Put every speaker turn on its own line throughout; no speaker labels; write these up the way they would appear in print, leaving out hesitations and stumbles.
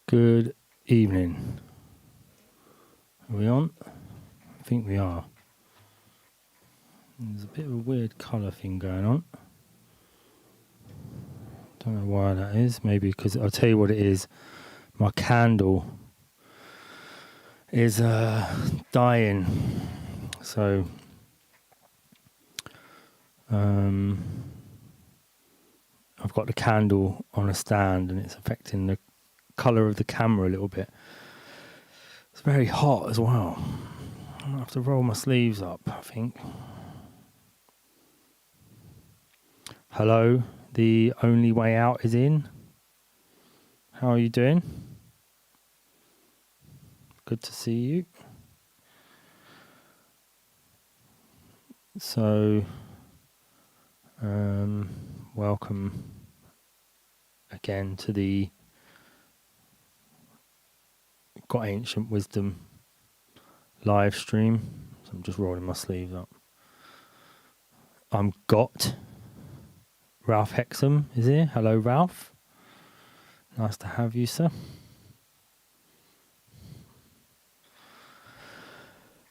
Good evening. Are we on? I think we are. There's a bit of a weird colour thing going on. Don't know why that is. Maybe because I'll tell you what it is. My candle is dying. So I've got the candle on a stand and it's affecting the colour of the camera a little bit. It's very hot as well. I'm gonna have to roll my sleeves up, I think. Hello, the only way out is in. How are you doing? Good to see you. So, welcome again to the Got Ancient Wisdom live stream. So I'm just rolling my sleeves up. I'm Ralph Hexham is here. Hello, Ralph. Nice to have you, sir.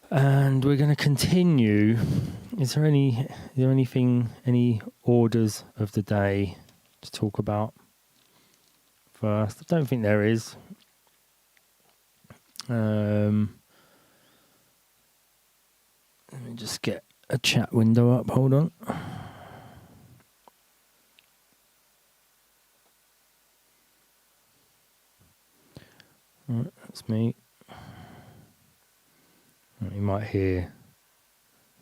And we're going to continue. Is there any orders of the day to talk about first? I don't think there is. Let me just get a chat window up. Hold on. Right, that's me. You might hear.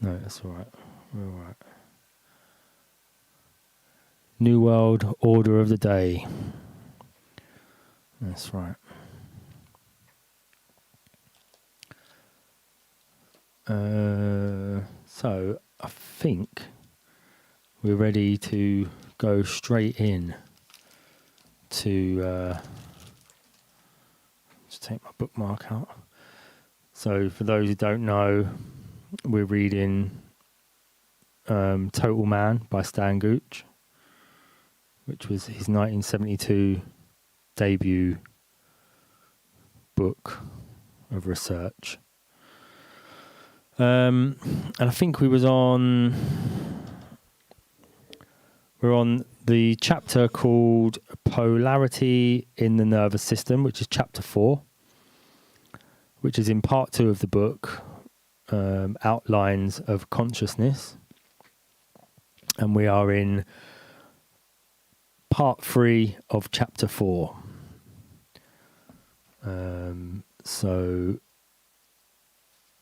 No, that's all right. We're all right. New World Order of the Day. That's right. So I think we're ready to go straight in to just take my bookmark out. So for those who don't know, we're reading Total Man by Stan Gooch, which was his 1972 debut book of research. And I think we're on the chapter called Polarity in the Nervous System, which is chapter 4, which is in part 2 of the book, Outlines of Consciousness. And we are in part 3 of chapter 4. So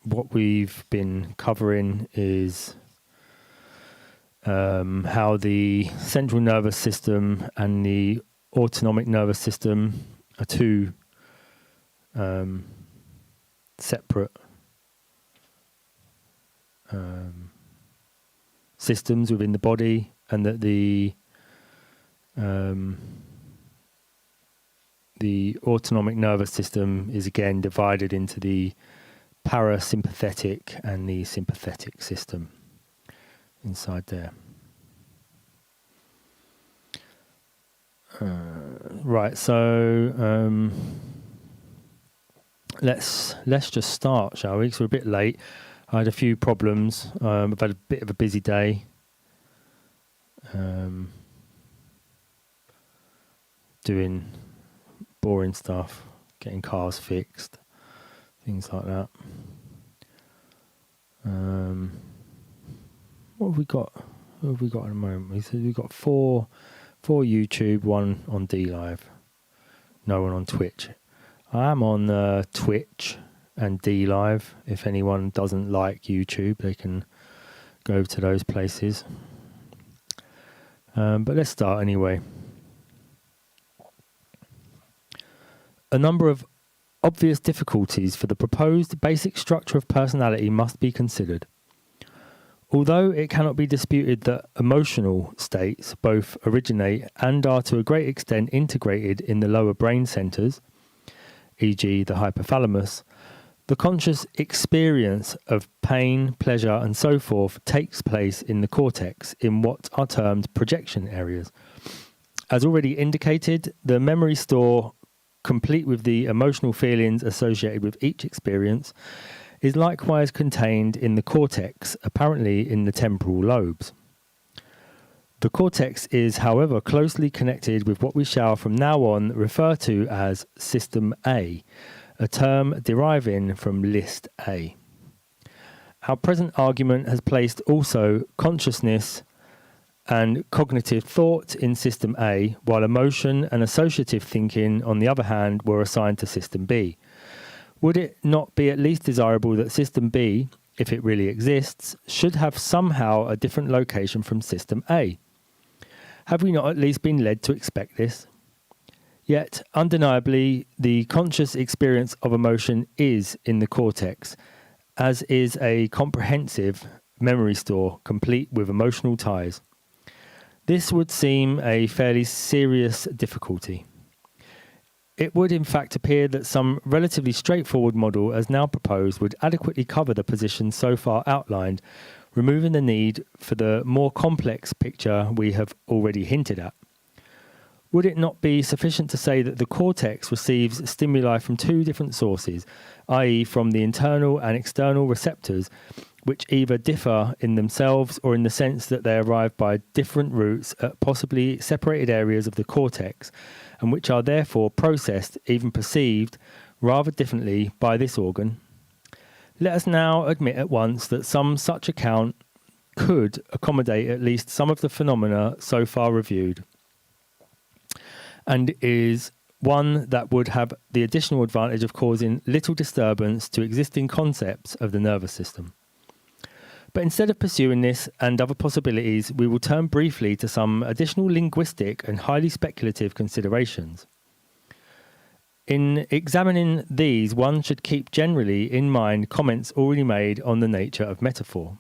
what we've been covering is how the central nervous system and the autonomic nervous system are two separate systems within the body, and that the autonomic nervous system is again divided into the parasympathetic and the sympathetic system inside there. Right, so let's just start, shall we? Because we're a bit late. I had a few problems. I've had a bit of a busy day. Doing boring stuff, getting cars fixed, things like that. What have we got? What have we got at the moment? We've got four YouTube, one on DLive, no one on Twitch. I am on Twitch and DLive. If anyone doesn't like YouTube, they can go to those places. But let's start anyway. A number of obvious difficulties for the proposed basic structure of personality must be considered. Although it cannot be disputed that emotional states both originate and are to a great extent integrated in the lower brain centers, e.g. the hypothalamus, the conscious experience of pain, pleasure and so forth takes place in the cortex in what are termed projection areas. As already indicated, the memory store complete with the emotional feelings associated with each experience, is likewise contained in the cortex, apparently in the temporal lobes. The cortex is, however, closely connected with what we shall from now on refer to as System A, a term deriving from List A. Our present argument has placed also consciousness and cognitive thought in System A, while emotion and associative thinking, on the other hand, were assigned to System B. Would it not be at least desirable that System B, if it really exists, should have somehow a different location from System A? Have we not at least been led to expect this? Yet, undeniably, the conscious experience of emotion is in the cortex, as is a comprehensive memory store complete with emotional ties. This would seem a fairly serious difficulty. It would in fact appear that some relatively straightforward model as now proposed would adequately cover the position so far outlined, removing the need for the more complex picture we have already hinted at. Would it not be sufficient to say that the cortex receives stimuli from two different sources, i.e. from the internal and external receptors, which either differ in themselves or in the sense that they arrive by different routes at possibly separated areas of the cortex, and which are therefore processed, even perceived, rather differently by this organ? Let us now admit at once that some such account could accommodate at least some of the phenomena so far reviewed, and is one that would have the additional advantage of causing little disturbance to existing concepts of the nervous system. But instead of pursuing this and other possibilities, we will turn briefly to some additional linguistic and highly speculative considerations. In examining these, one should keep generally in mind comments already made on the nature of metaphor.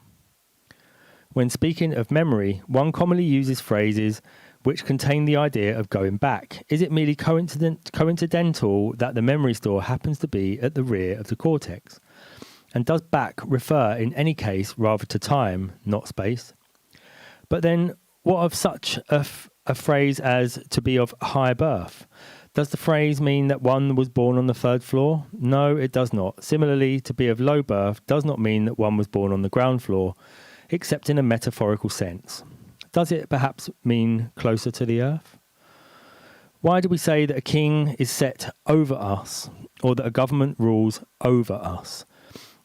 When speaking of memory, one commonly uses phrases which contain the idea of going back. Is it merely coincidental that the memory store happens to be at the rear of the cortex? And does back refer in any case rather to time, not space? But then, what of such a phrase as to be of high birth? Does the phrase mean that one was born on the third floor? No, it does not. Similarly, to be of low birth does not mean that one was born on the ground floor, except in a metaphorical sense. Does it perhaps mean closer to the earth? Why do we say that a king is set over us, or that a government rules over us?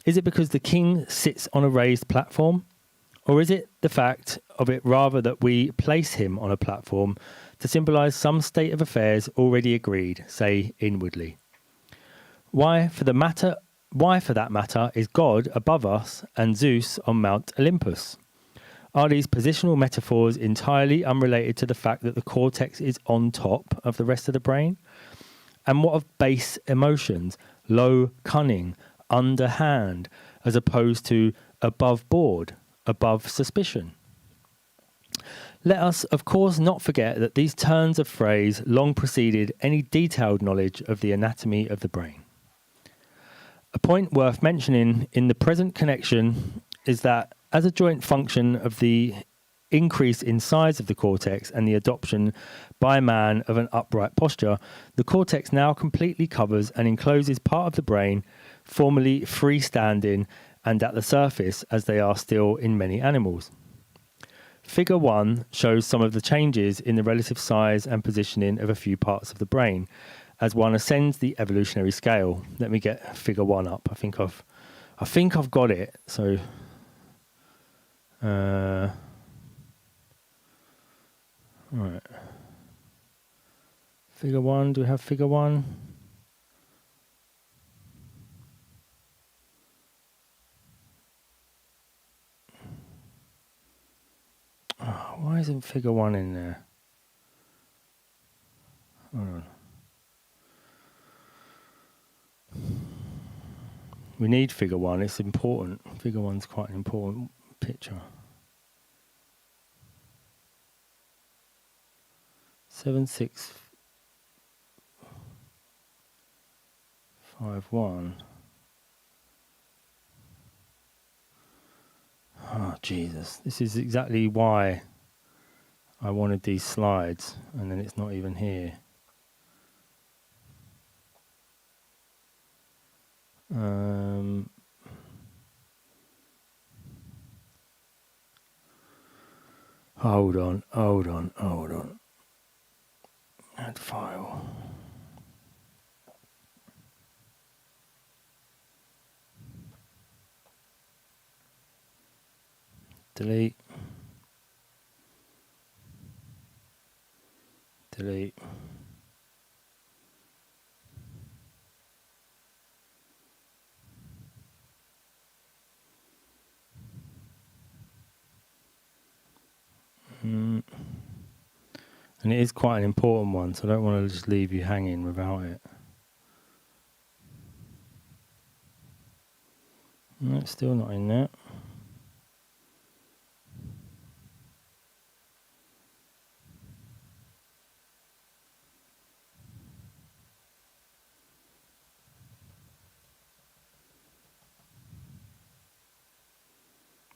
Is it because the king sits on a raised platform? Or is it the fact of it rather that we place him on a platform to symbolize some state of affairs already agreed, say inwardly? Why, for that matter, is God above us and Zeus on Mount Olympus? Are these positional metaphors entirely unrelated to the fact that the cortex is on top of the rest of the brain? And what of base emotions, low cunning, underhand, as opposed to above board, above suspicion? Let us, of course, not forget that these turns of phrase long preceded any detailed knowledge of the anatomy of the brain. A point worth mentioning in the present connection is that as a joint function of the increase in size of the cortex and the adoption by man of an upright posture, the cortex now completely covers and encloses part of the brain, formerly freestanding and at the surface, as they are still in many animals. Figure 1 shows some of the changes in the relative size and positioning of a few parts of the brain as one ascends the evolutionary scale. Let me get figure 1 up. I think I've got it. So right. Figure 1, do we have figure 1? Oh, why isn't figure 1 in there? Hold on. We need figure 1, it's important. Figure 1's quite an important picture. 7651. Oh, Jesus. This is exactly why I wanted these slides, and then it's not even here. Hold on. Add file. Delete. And it is quite an important one, so I don't want to just leave you hanging without it. No, it's still not in there.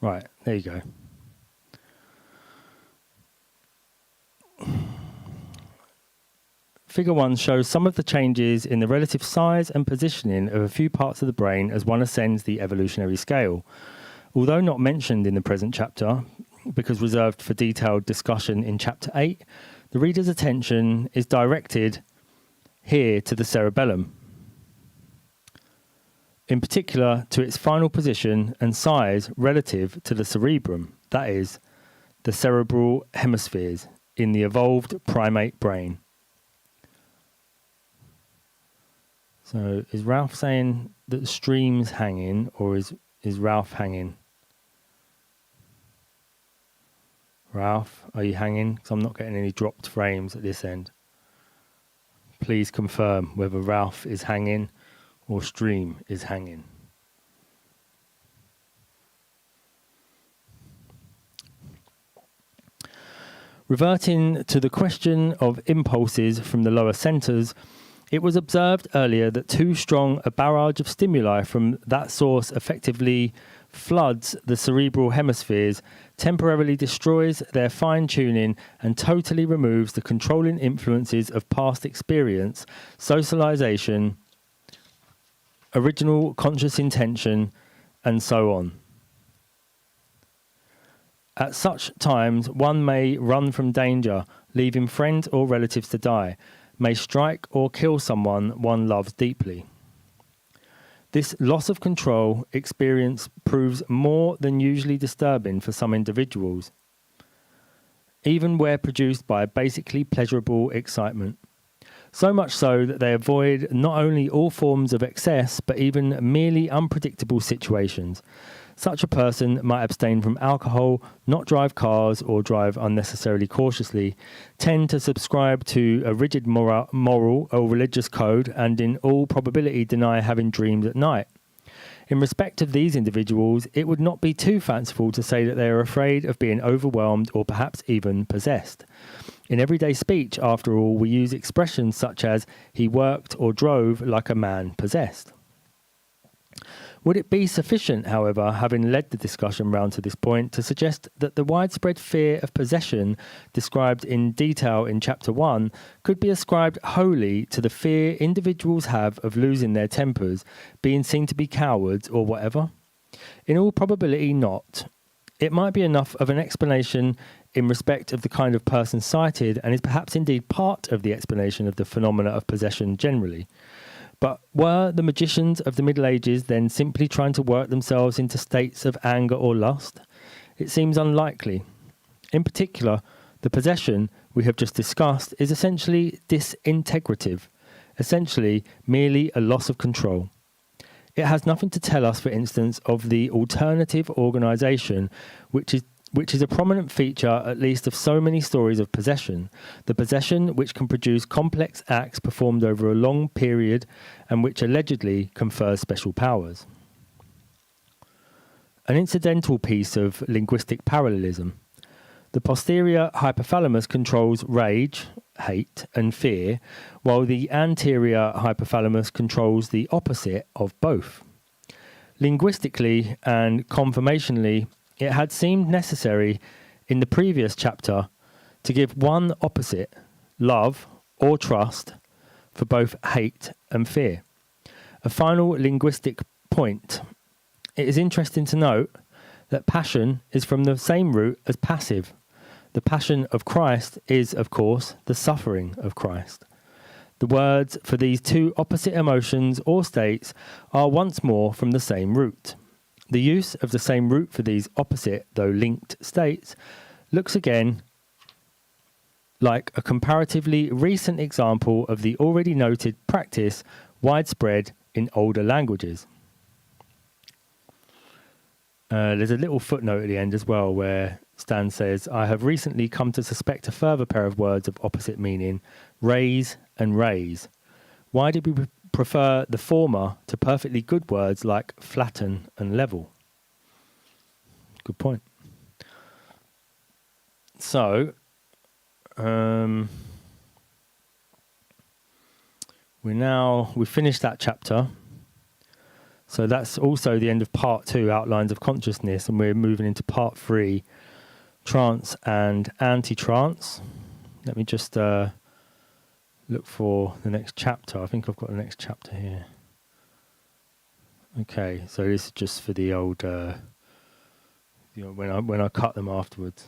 Right, there you go. Figure 1 shows some of the changes in the relative size and positioning of a few parts of the brain as one ascends the evolutionary scale. Although not mentioned in the present chapter, because reserved for detailed discussion in Chapter 8, the reader's attention is directed here to the cerebellum, in particular to its final position and size relative to the cerebrum, that is, the cerebral hemispheres in the evolved primate brain. So is Ralph saying that the stream's hanging, or is Ralph hanging? Ralph, are you hanging? Because I'm not getting any dropped frames at this end. Please confirm whether Ralph is hanging or stream is hanging. Reverting to the question of impulses from the lower centres, it was observed earlier that too strong a barrage of stimuli from that source effectively floods the cerebral hemispheres, temporarily destroys their fine-tuning, and totally removes the controlling influences of past experience, socialization, original conscious intention, and so on. At such times, one may run from danger, leaving friends or relatives to die, may strike or kill someone one loves deeply. This loss of control experience proves more than usually disturbing for some individuals, even where produced by basically pleasurable excitement. So much so that they avoid not only all forms of excess, but even merely unpredictable situations. Such a person might abstain from alcohol, not drive cars or drive unnecessarily cautiously, tend to subscribe to a rigid moral or religious code, and in all probability deny having dreams at night. In respect of these individuals, it would not be too fanciful to say that they are afraid of being overwhelmed or perhaps even possessed. In everyday speech, after all, we use expressions such as, he worked or drove like a man possessed. Would it be sufficient, however, having led the discussion round to this point, to suggest that the widespread fear of possession described in detail in Chapter 1 could be ascribed wholly to the fear individuals have of losing their tempers, being seen to be cowards, or whatever? In all probability not. It might be enough of an explanation in respect of the kind of person cited, and is perhaps indeed part of the explanation of the phenomena of possession generally. But were the magicians of the Middle Ages then simply trying to work themselves into states of anger or lust? It seems unlikely. In particular, the possession we have just discussed is essentially disintegrative, essentially merely a loss of control. It has nothing to tell us, for instance, of the alternative organisation, which is a prominent feature, at least, of so many stories of possession. The possession which can produce complex acts performed over a long period and which allegedly confers special powers. An incidental piece of linguistic parallelism. The posterior hypothalamus controls rage, hate, and fear, while the anterior hypothalamus controls the opposite of both. Linguistically and conformationally, it had seemed necessary in the previous chapter to give one opposite, love or trust, for both hate and fear. A final linguistic point. It is interesting to note that passion is from the same root as passive. The passion of Christ is, of course, the suffering of Christ. The words for these two opposite emotions or states are once more from the same root. The use of the same root for these opposite, though linked, states looks again like a comparatively recent example of the already noted practice widespread in older languages. There's a little footnote at the end as well where Stan says, I have recently come to suspect a further pair of words of opposite meaning, raise and raise. Why did we prefer the former to perfectly good words like flatten and level? Good point. So, we finished that chapter. So that's also the end of part 2, outlines of consciousness, and we're moving into part 3, trance and anti-trance. Let me just look for the next chapter. I think I've got the next chapter here. Okay, so this is just for the old, when I cut them afterwards.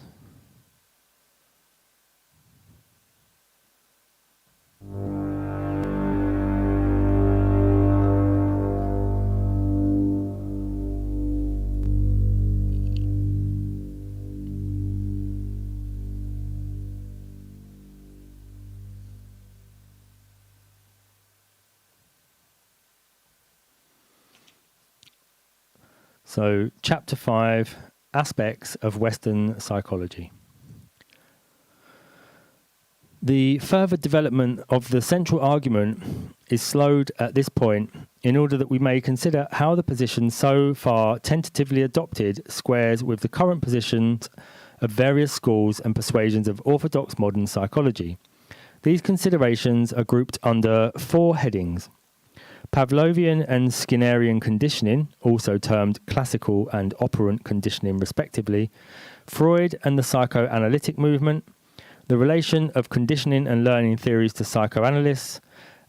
So, Chapter 5, Aspects of Western Psychology. The further development of the central argument is slowed at this point in order that we may consider how the position so far tentatively adopted squares with the current positions of various schools and persuasions of orthodox modern psychology. These considerations are grouped under 4 headings: Pavlovian and Skinnerian conditioning, also termed classical and operant conditioning respectively, Freud and the psychoanalytic movement, the relation of conditioning and learning theories to psychoanalysts,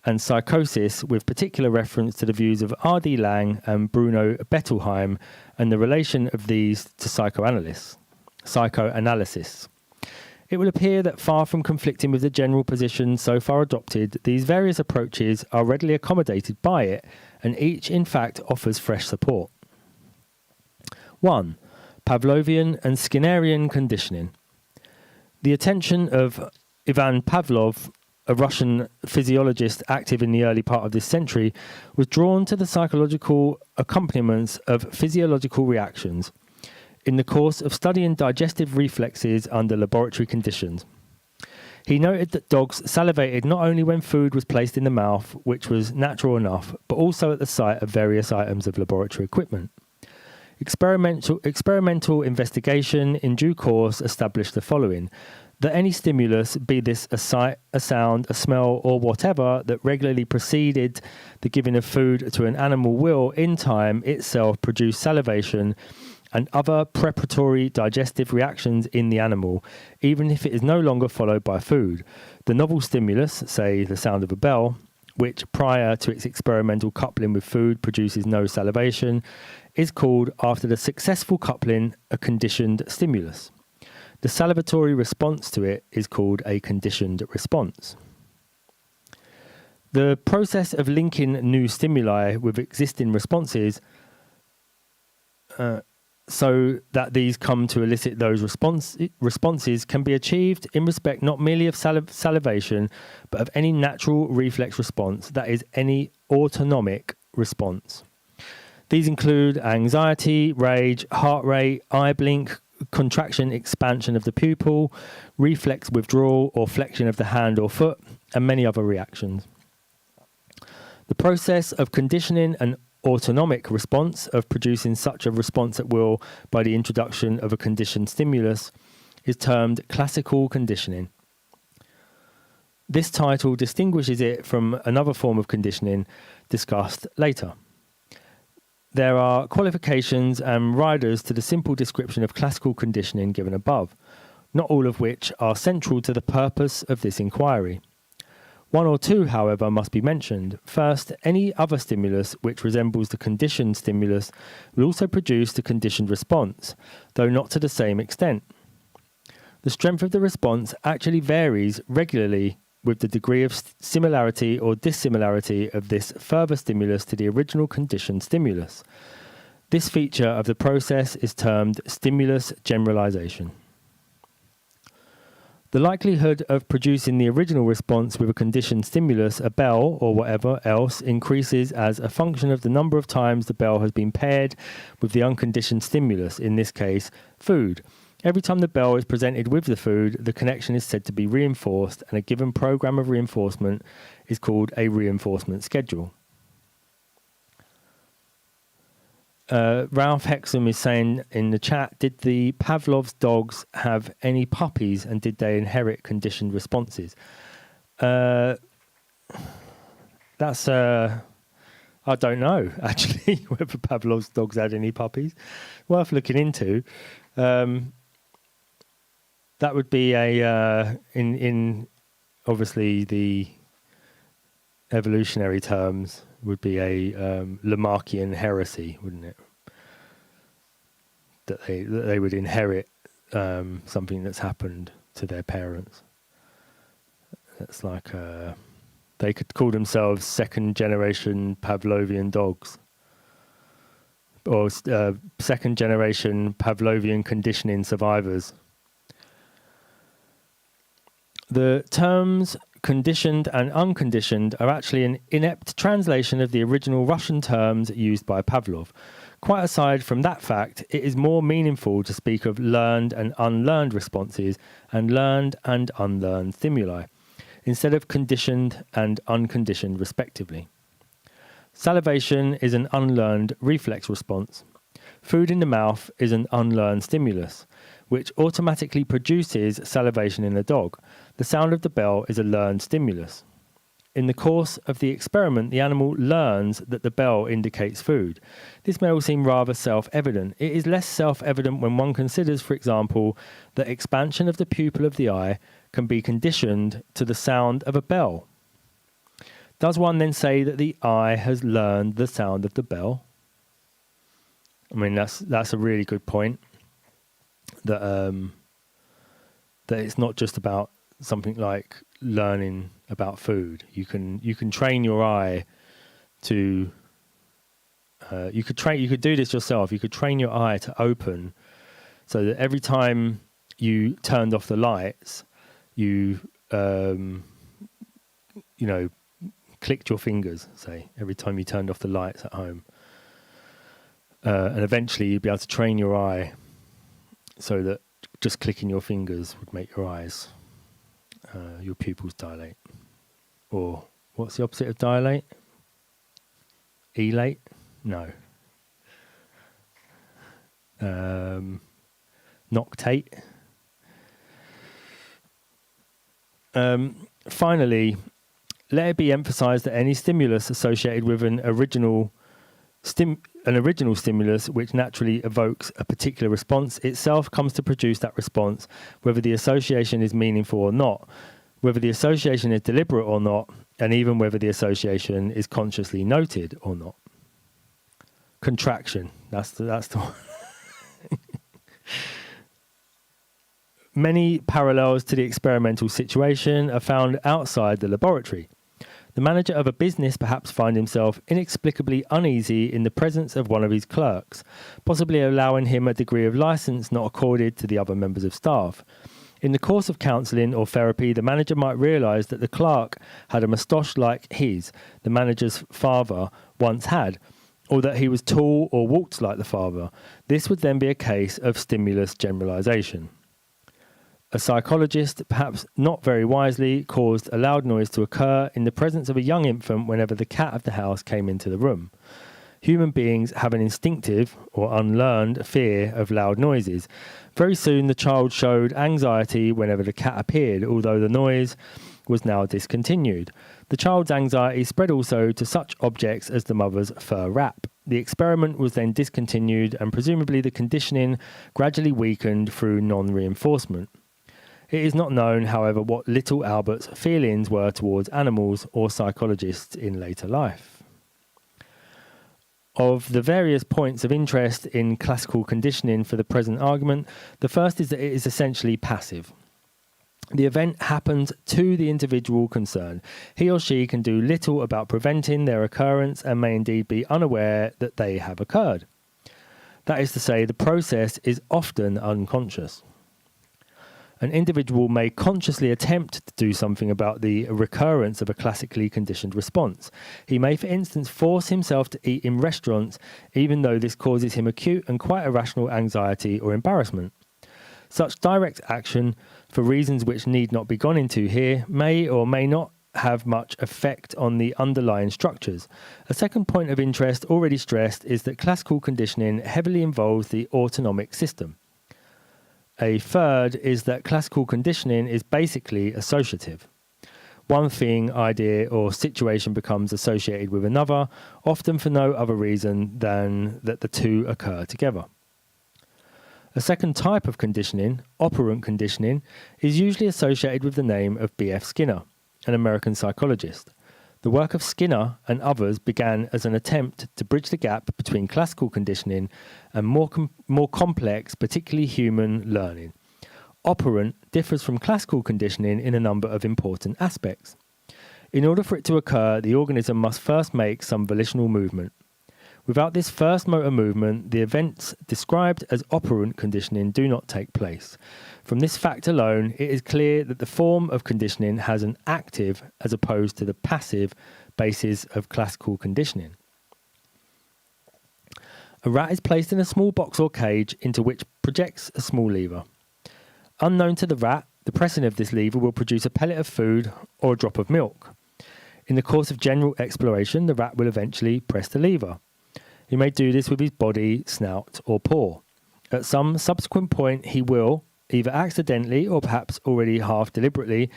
and psychosis with particular reference to the views of R.D. Laing and Bruno Bettelheim and the relation of these to psychoanalysis. It will appear that far from conflicting with the general position so far adopted, these various approaches are readily accommodated by it, and each in fact offers fresh support. 1. Pavlovian and Skinnerian conditioning. The attention of Ivan Pavlov, a Russian physiologist active in the early part of this century, was drawn to the psychological accompaniments of physiological reactions in the course of studying digestive reflexes under laboratory conditions. He noted that dogs salivated not only when food was placed in the mouth, which was natural enough, but also at the sight of various items of laboratory equipment. Experimental investigation in due course established the following: that any stimulus, be this a sight, a sound, a smell, or whatever, that regularly preceded the giving of food to an animal will, in time, itself produce salivation and other preparatory digestive reactions in the animal, even if it is no longer followed by food. The novel stimulus, say the sound of a bell, which prior to its experimental coupling with food produces no salivation, is called, after the successful coupling, a conditioned stimulus. The salivatory response to it is called a conditioned response. The process of linking new stimuli with existing responses so that these come to elicit those responses can be achieved in respect not merely of salivation, but of any natural reflex response, that is, any autonomic response. These include anxiety, rage, heart rate, eye blink, contraction, expansion of the pupil, reflex withdrawal or flexion of the hand or foot, and many other reactions. The process of conditioning an autonomic response, of producing such a response at will by the introduction of a conditioned stimulus, is termed classical conditioning. This title distinguishes it from another form of conditioning discussed later. There are qualifications and riders to the simple description of classical conditioning given above, not all of which are central to the purpose of this inquiry. One or two, however, must be mentioned. First, any other stimulus which resembles the conditioned stimulus will also produce the conditioned response, though not to the same extent. The strength of the response actually varies regularly with the degree of similarity or dissimilarity of this further stimulus to the original conditioned stimulus. This feature of the process is termed stimulus generalization. The likelihood of producing the original response with a conditioned stimulus, a bell or whatever else, increases as a function of the number of times the bell has been paired with the unconditioned stimulus, in this case, food. Every time the bell is presented with the food, the connection is said to be reinforced, and a given program of reinforcement is called a reinforcement schedule. Ralph Hexham is saying in the chat, did the Pavlov's dogs have any puppies and did they inherit conditioned responses? That's, I don't know, actually, whether Pavlov's dogs had any puppies. Worth looking into. That would be in obviously the evolutionary terms, would be a Lamarckian heresy, wouldn't it? That they would inherit something that's happened to their parents. That's like they could call themselves second generation Pavlovian dogs, or second generation Pavlovian conditioning survivors. The terms conditioned and unconditioned are actually an inept translation of the original Russian terms used by Pavlov. Quite aside from that fact, it is more meaningful to speak of learned and unlearned responses and learned and unlearned stimuli, instead of conditioned and unconditioned respectively. Salivation is an unlearned reflex response. Food in the mouth is an unlearned stimulus, which automatically produces salivation in a dog. The sound of the bell is a learned stimulus. In the course of the experiment, the animal learns that the bell indicates food. This may all seem rather self-evident. It is less self-evident when one considers, for example, that expansion of the pupil of the eye can be conditioned to the sound of a bell. Does one then say that the eye has learned the sound of the bell? I mean, that's a really good point. That it's not just about something like learning about food. You can train your eye to. You could do this yourself. You could train your eye to open, so that every time you turned off the lights, you clicked your fingers. Say every time you turned off the lights at home, and eventually you'd be able to train your eye so that just clicking your fingers would make your eyes, your pupils dilate. Or what's the opposite of dilate? Elate? No. Noctate. Finally, let it be emphasized that any stimulus associated with an original stimulus which naturally evokes a particular response itself comes to produce that response, whether the association is meaningful or not, whether the association is deliberate or not, and even whether the association is consciously noted or not. Contraction. That's the one. Many parallels to the experimental situation are found outside the laboratory. The manager of a business perhaps finds himself inexplicably uneasy in the presence of one of his clerks, possibly allowing him a degree of license not accorded to the other members of staff. In the course of counselling or therapy, the manager might realise that the clerk had a moustache like his, the manager's father, once had, or that he was tall or walked like the father. This would then be a case of stimulus generalisation. A psychologist, perhaps not very wisely, caused a loud noise to occur in the presence of a young infant whenever the cat of the house came into the room. Human beings have an instinctive or unlearned fear of loud noises. Very soon the child showed anxiety whenever the cat appeared, although the noise was now discontinued. The child's anxiety spread also to such objects as the mother's fur wrap. The experiment was then discontinued and presumably the conditioning gradually weakened through non-reinforcement. It is not known, however, what little Albert's feelings were towards animals or psychologists in later life. Of the various points of interest in classical conditioning for the present argument, the first is that it is essentially passive. The event happens to the individual concerned. He or she can do little about preventing their occurrence and may indeed be unaware that they have occurred. That is to say, the process is often unconscious. An individual may consciously attempt to do something about the recurrence of a classically conditioned response. He may, for instance, force himself to eat in restaurants, even though this causes him acute and quite irrational anxiety or embarrassment. Such direct action, for reasons which need not be gone into here, may or may not have much effect on the underlying structures. A second point of interest already stressed is that classical conditioning heavily involves the autonomic system. A third is that classical conditioning is basically associative. One thing, idea, or situation becomes associated with another, often for no other reason than that the two occur together. A second type of conditioning, operant conditioning, is usually associated with the name of B.F. Skinner, an American psychologist. The work of Skinner and others began as an attempt to bridge the gap between classical conditioning and more complex, particularly human learning. Operant differs from classical conditioning in a number of important aspects. In order for it to occur, the organism must first make some volitional movement. Without this first motor movement, the events described as operant conditioning do not take place. From this fact alone, it is clear that the form of conditioning has an active as opposed to the passive basis of classical conditioning. A rat is placed in a small box or cage into which projects a small lever. Unknown to the rat, the pressing of this lever will produce a pellet of food or a drop of milk. In the course of general exploration, the rat will eventually press the lever. He may do this with his body, snout, or paw. At some subsequent point, he will, either accidentally or perhaps already half deliberately,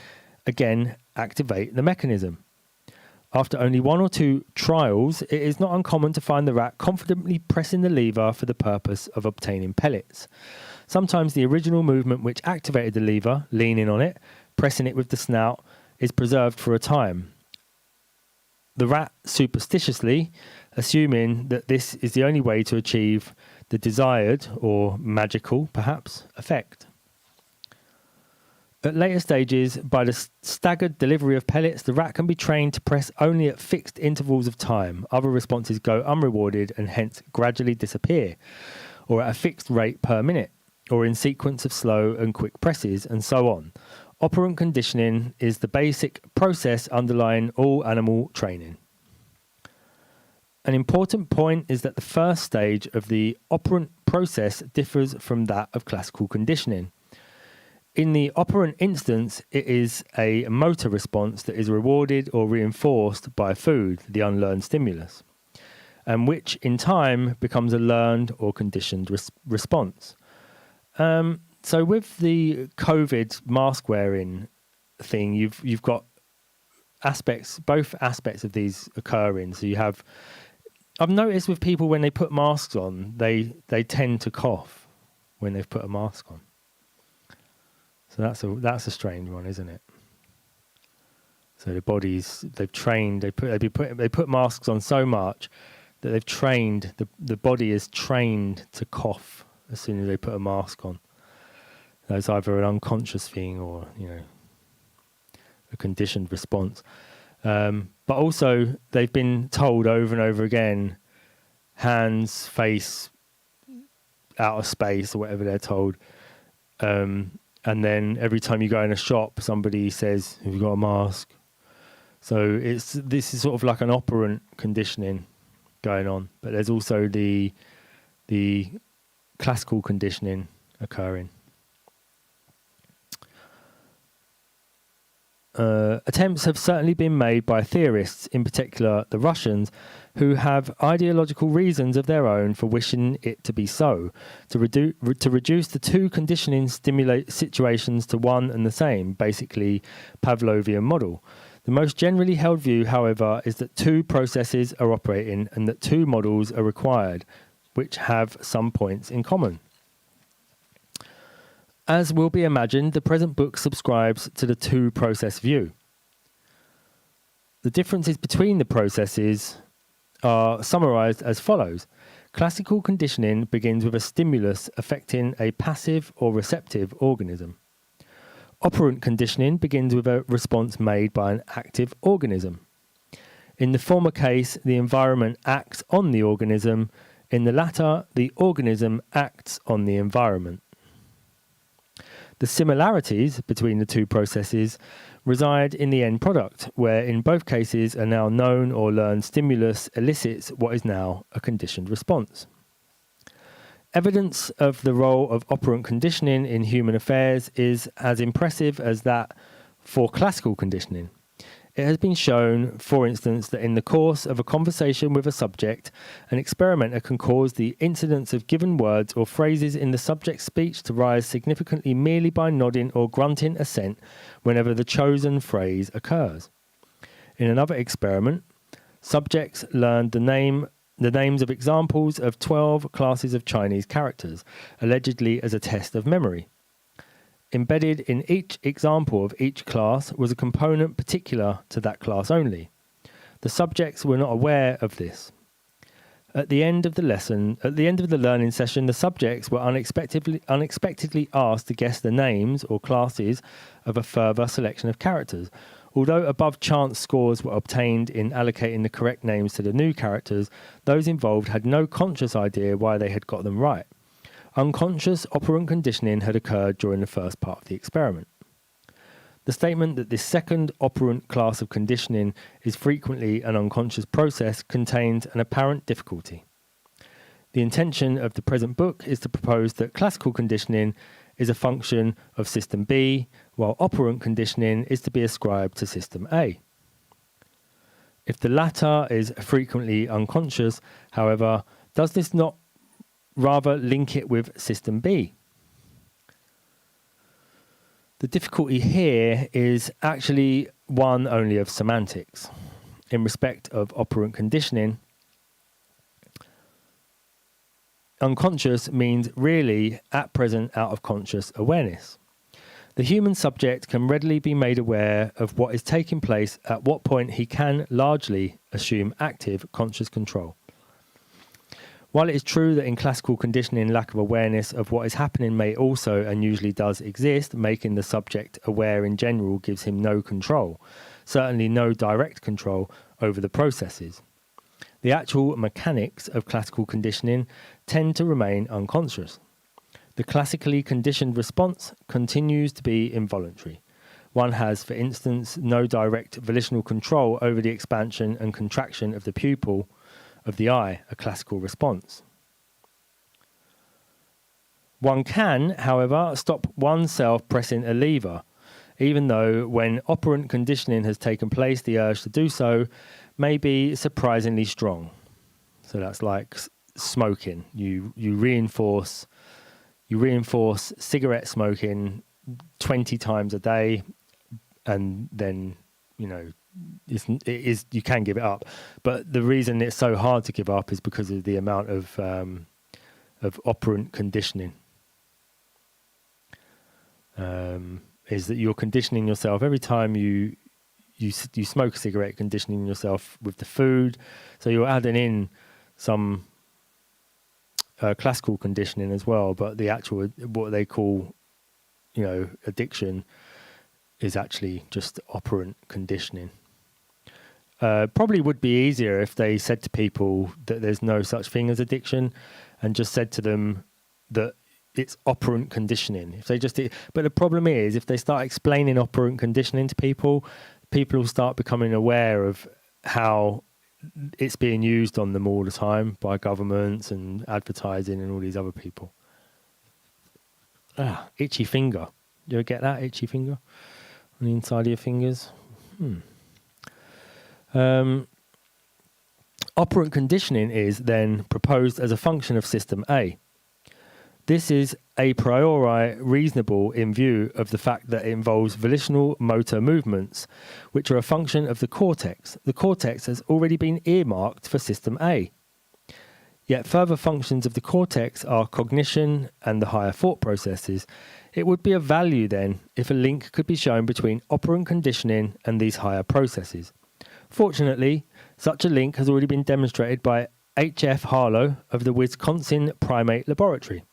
again activate the mechanism. After only one or two trials, it is not uncommon to find the rat confidently pressing the lever for the purpose of obtaining pellets. Sometimes the original movement which activated the lever, leaning on it, pressing it with the snout, is preserved for a time. The rat superstitiously, assuming that this is the only way to achieve the desired, or magical, perhaps, effect. At later stages, by the staggered delivery of pellets, the rat can be trained to press only at fixed intervals of time. Other responses go unrewarded and hence gradually disappear, or at a fixed rate per minute, or in sequence of slow and quick presses, and so on. Operant conditioning is the basic process underlying all animal training. An important point is that the first stage of the operant process differs from that of classical conditioning. In the operant instance, it is a motor response that is rewarded or reinforced by food, the unlearned stimulus, and which in time becomes a learned or conditioned response. So with the COVID mask wearing thing, you've got both aspects of these occurring. So you have, I've noticed with people when they put masks on, they tend to cough when they've put a mask on. So that's a strange one, isn't it? So the bodies, they've trained, they put masks on so much that they've trained, the body is trained to cough as soon as they put a mask on. That's either an unconscious thing or, a conditioned response. But also, they've been told over and over again, hands, face, out of space, or whatever they're told. And then every time you go in a shop, somebody says, "Have you got a mask?" So this is sort of like an operant conditioning going on. But there's also the classical conditioning occurring. Attempts have certainly been made by theorists, in particular the Russians, who have ideological reasons of their own for wishing it to be so, to reduce the two conditioning situations to one and the same, basically Pavlovian model. The most generally held view, however, is that two processes are operating and that two models are required, which have some points in common. As will be imagined, the present book subscribes to the two-process view. The differences between the processes are summarized as follows. Classical conditioning begins with a stimulus affecting a passive or receptive organism. Operant conditioning begins with a response made by an active organism. In the former case, the environment acts on the organism. In the latter, the organism acts on the environment. The similarities between the two processes reside in the end product, where in both cases a now known or learned stimulus elicits what is now a conditioned response. Evidence of the role of operant conditioning in human affairs is as impressive as that for classical conditioning. It has been shown, for instance, that in the course of a conversation with a subject, an experimenter can cause the incidence of given words or phrases in the subject's speech to rise significantly merely by nodding or grunting assent whenever the chosen phrase occurs. In another experiment, subjects learned the names of examples of 12 classes of Chinese characters, allegedly as a test of memory. Embedded in each example of each class was a component particular to that class only. The subjects were not aware of this. At the end of the learning session, the subjects were unexpectedly asked to guess the names or classes of a further selection of characters. Although above chance scores were obtained in allocating the correct names to the new characters, those involved had no conscious idea why they had got them right. Unconscious operant conditioning had occurred during the first part of the experiment. The statement that this second operant class of conditioning is frequently an unconscious process contains an apparent difficulty. The intention of the present book is to propose that classical conditioning is a function of System B, while operant conditioning is to be ascribed to System A. If the latter is frequently unconscious, however, does this not rather link it with System B? The difficulty here is actually one only of semantics. In respect of operant conditioning, unconscious means really at present out of conscious awareness. The human subject can readily be made aware of what is taking place, at what point he can largely assume active conscious control. While it is true that in classical conditioning lack of awareness of what is happening may also and usually does exist, making the subject aware in general gives him no control, certainly no direct control over the processes. The actual mechanics of classical conditioning tend to remain unconscious. The classically conditioned response continues to be involuntary. One has, for instance, no direct volitional control over the expansion and contraction of the pupil of the eye, a classical response. One can, however, stop oneself pressing a lever, even though when operant conditioning has taken place, the urge to do so may be surprisingly strong. So that's like smoking. You reinforce cigarette smoking 20 times a day, and then you can give it up, but the reason it's so hard to give up is because of the amount of operant conditioning. Is that you're conditioning yourself every time you smoke a cigarette, conditioning yourself with the food. So you're adding in some classical conditioning as well, but the actual what they call addiction is actually just operant conditioning. Probably would be easier if they said to people that there's no such thing as addiction and just said to them that it's operant conditioning. If they just, but the problem is if they start explaining operant conditioning to people will start becoming aware of how it's being used on them all the time by governments and advertising and all these other people. Itchy finger. Do you ever get that itchy finger on the inside of your fingers? Operant conditioning is then proposed as a function of System A. This is a priori reasonable in view of the fact that it involves volitional motor movements, which are a function of the cortex. The cortex has already been earmarked for System A. Yet further functions of the cortex are cognition and the higher thought processes. It would be of value then if a link could be shown between operant conditioning and these higher processes. Fortunately, Such a link has already been demonstrated by H.F. Harlow of the Wisconsin Primate Laboratory.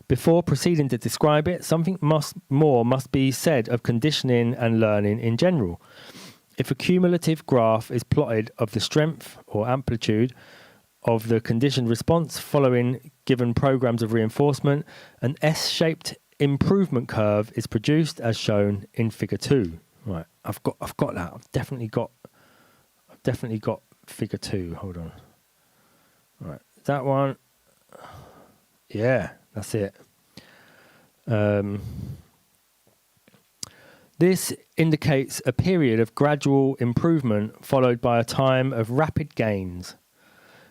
Before proceeding to describe it, something more must be said of conditioning and learning in general. If a cumulative graph is plotted of the strength or amplitude of the conditioned response following given programs of reinforcement, an S-shaped improvement curve is produced as shown in Figure 2. Right, I've got that. I've definitely got Figure 2. Hold on. Right, that one. Yeah, that's it. This indicates a period of gradual improvement followed by a time of rapid gains,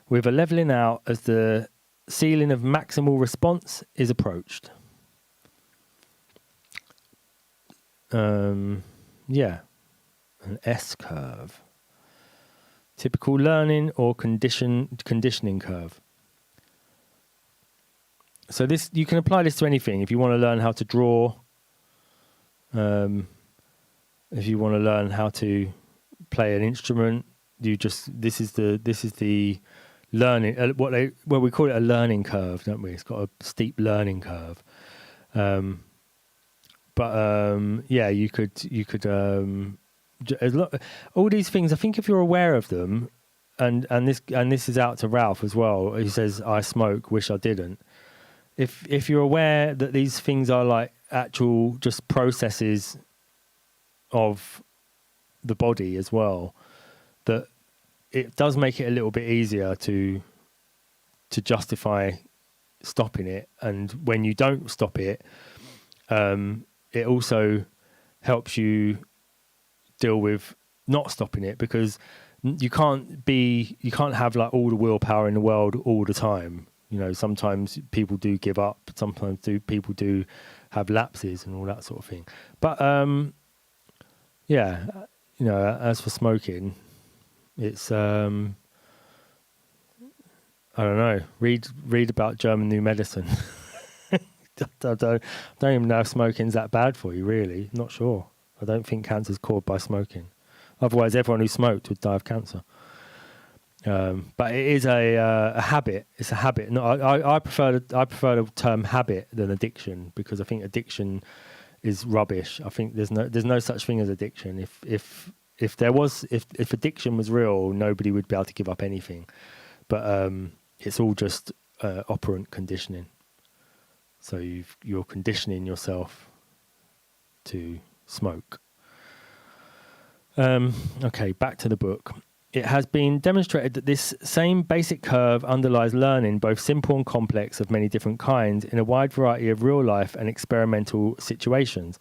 with a leveling out as the ceiling of maximal response is approached. Yeah, an S-curve. Typical learning or conditioning curve. So this, you can apply this to anything. If you want to learn how to draw, if you want to learn how to play an instrument, this is the learning. We call it a learning curve, don't we? It's got a steep learning curve. Yeah, you could all these things. I think if you're aware of them, and this is out to Ralph as well. He says, "I smoke, wish I didn't." If you're aware that these things are like actual just processes of the body as well, that it does make it a little bit easier to justify stopping it. And when you don't stop it, it also helps you deal with not stopping it, because you can't have like all the willpower in the world all the time. You know, sometimes people do give up. Sometimes people do have lapses and all that sort of thing. But yeah, you know, as for smoking, it's I don't know. Read about German new medicine. I don't even know if smoking's that bad for you. Really, not sure. I don't think cancer's caused by smoking. Otherwise, everyone who smoked would die of cancer. But it is a habit. It's a habit. No, I prefer the term habit than addiction, because I think addiction is rubbish. I think there's no such thing as addiction. If addiction was real, nobody would be able to give up anything. But it's all just operant conditioning. So you're conditioning yourself to smoke. Okay, back to the book. It has been demonstrated that this same basic curve underlies learning, both simple and complex, of many different kinds, in a wide variety of real-life and experimental situations.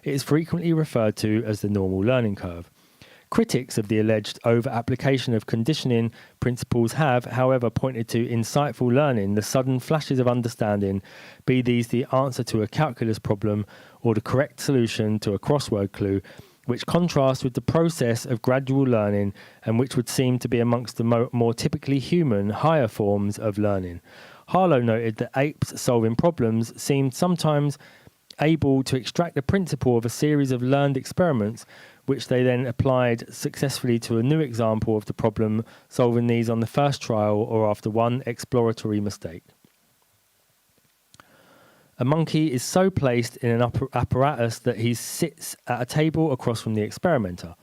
It is frequently referred to as the normal learning curve. Critics of the alleged over-application of conditioning principles have, however, pointed to insightful learning, the sudden flashes of understanding, be these the answer to a calculus problem or the correct solution to a crossword clue, which contrasts with the process of gradual learning and which would seem to be amongst the more typically human, higher forms of learning. Harlow noted that apes solving problems seemed sometimes able to extract the principle of a series of learned experiments, which they then applied successfully to a new example of the problem, solving these on the first trial or after one exploratory mistake. A monkey is so placed in an apparatus that he sits at a table across from the experimenter.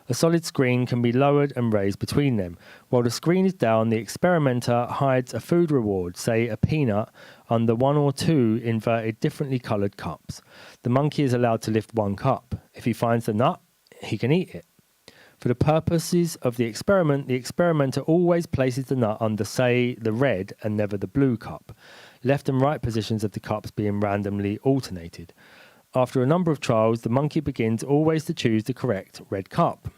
A solid screen can be lowered and raised between them. While the screen is down, the experimenter hides a food reward, say a peanut, under one or two inverted differently coloured cups. The monkey is allowed to lift one cup. If he finds the nut, he can eat it. For the purposes of the experimenter always places the nut under, say, the red and never the blue cup, left and right positions of the cups being randomly alternated. After a number of trials, the monkey begins always to choose the correct red cup.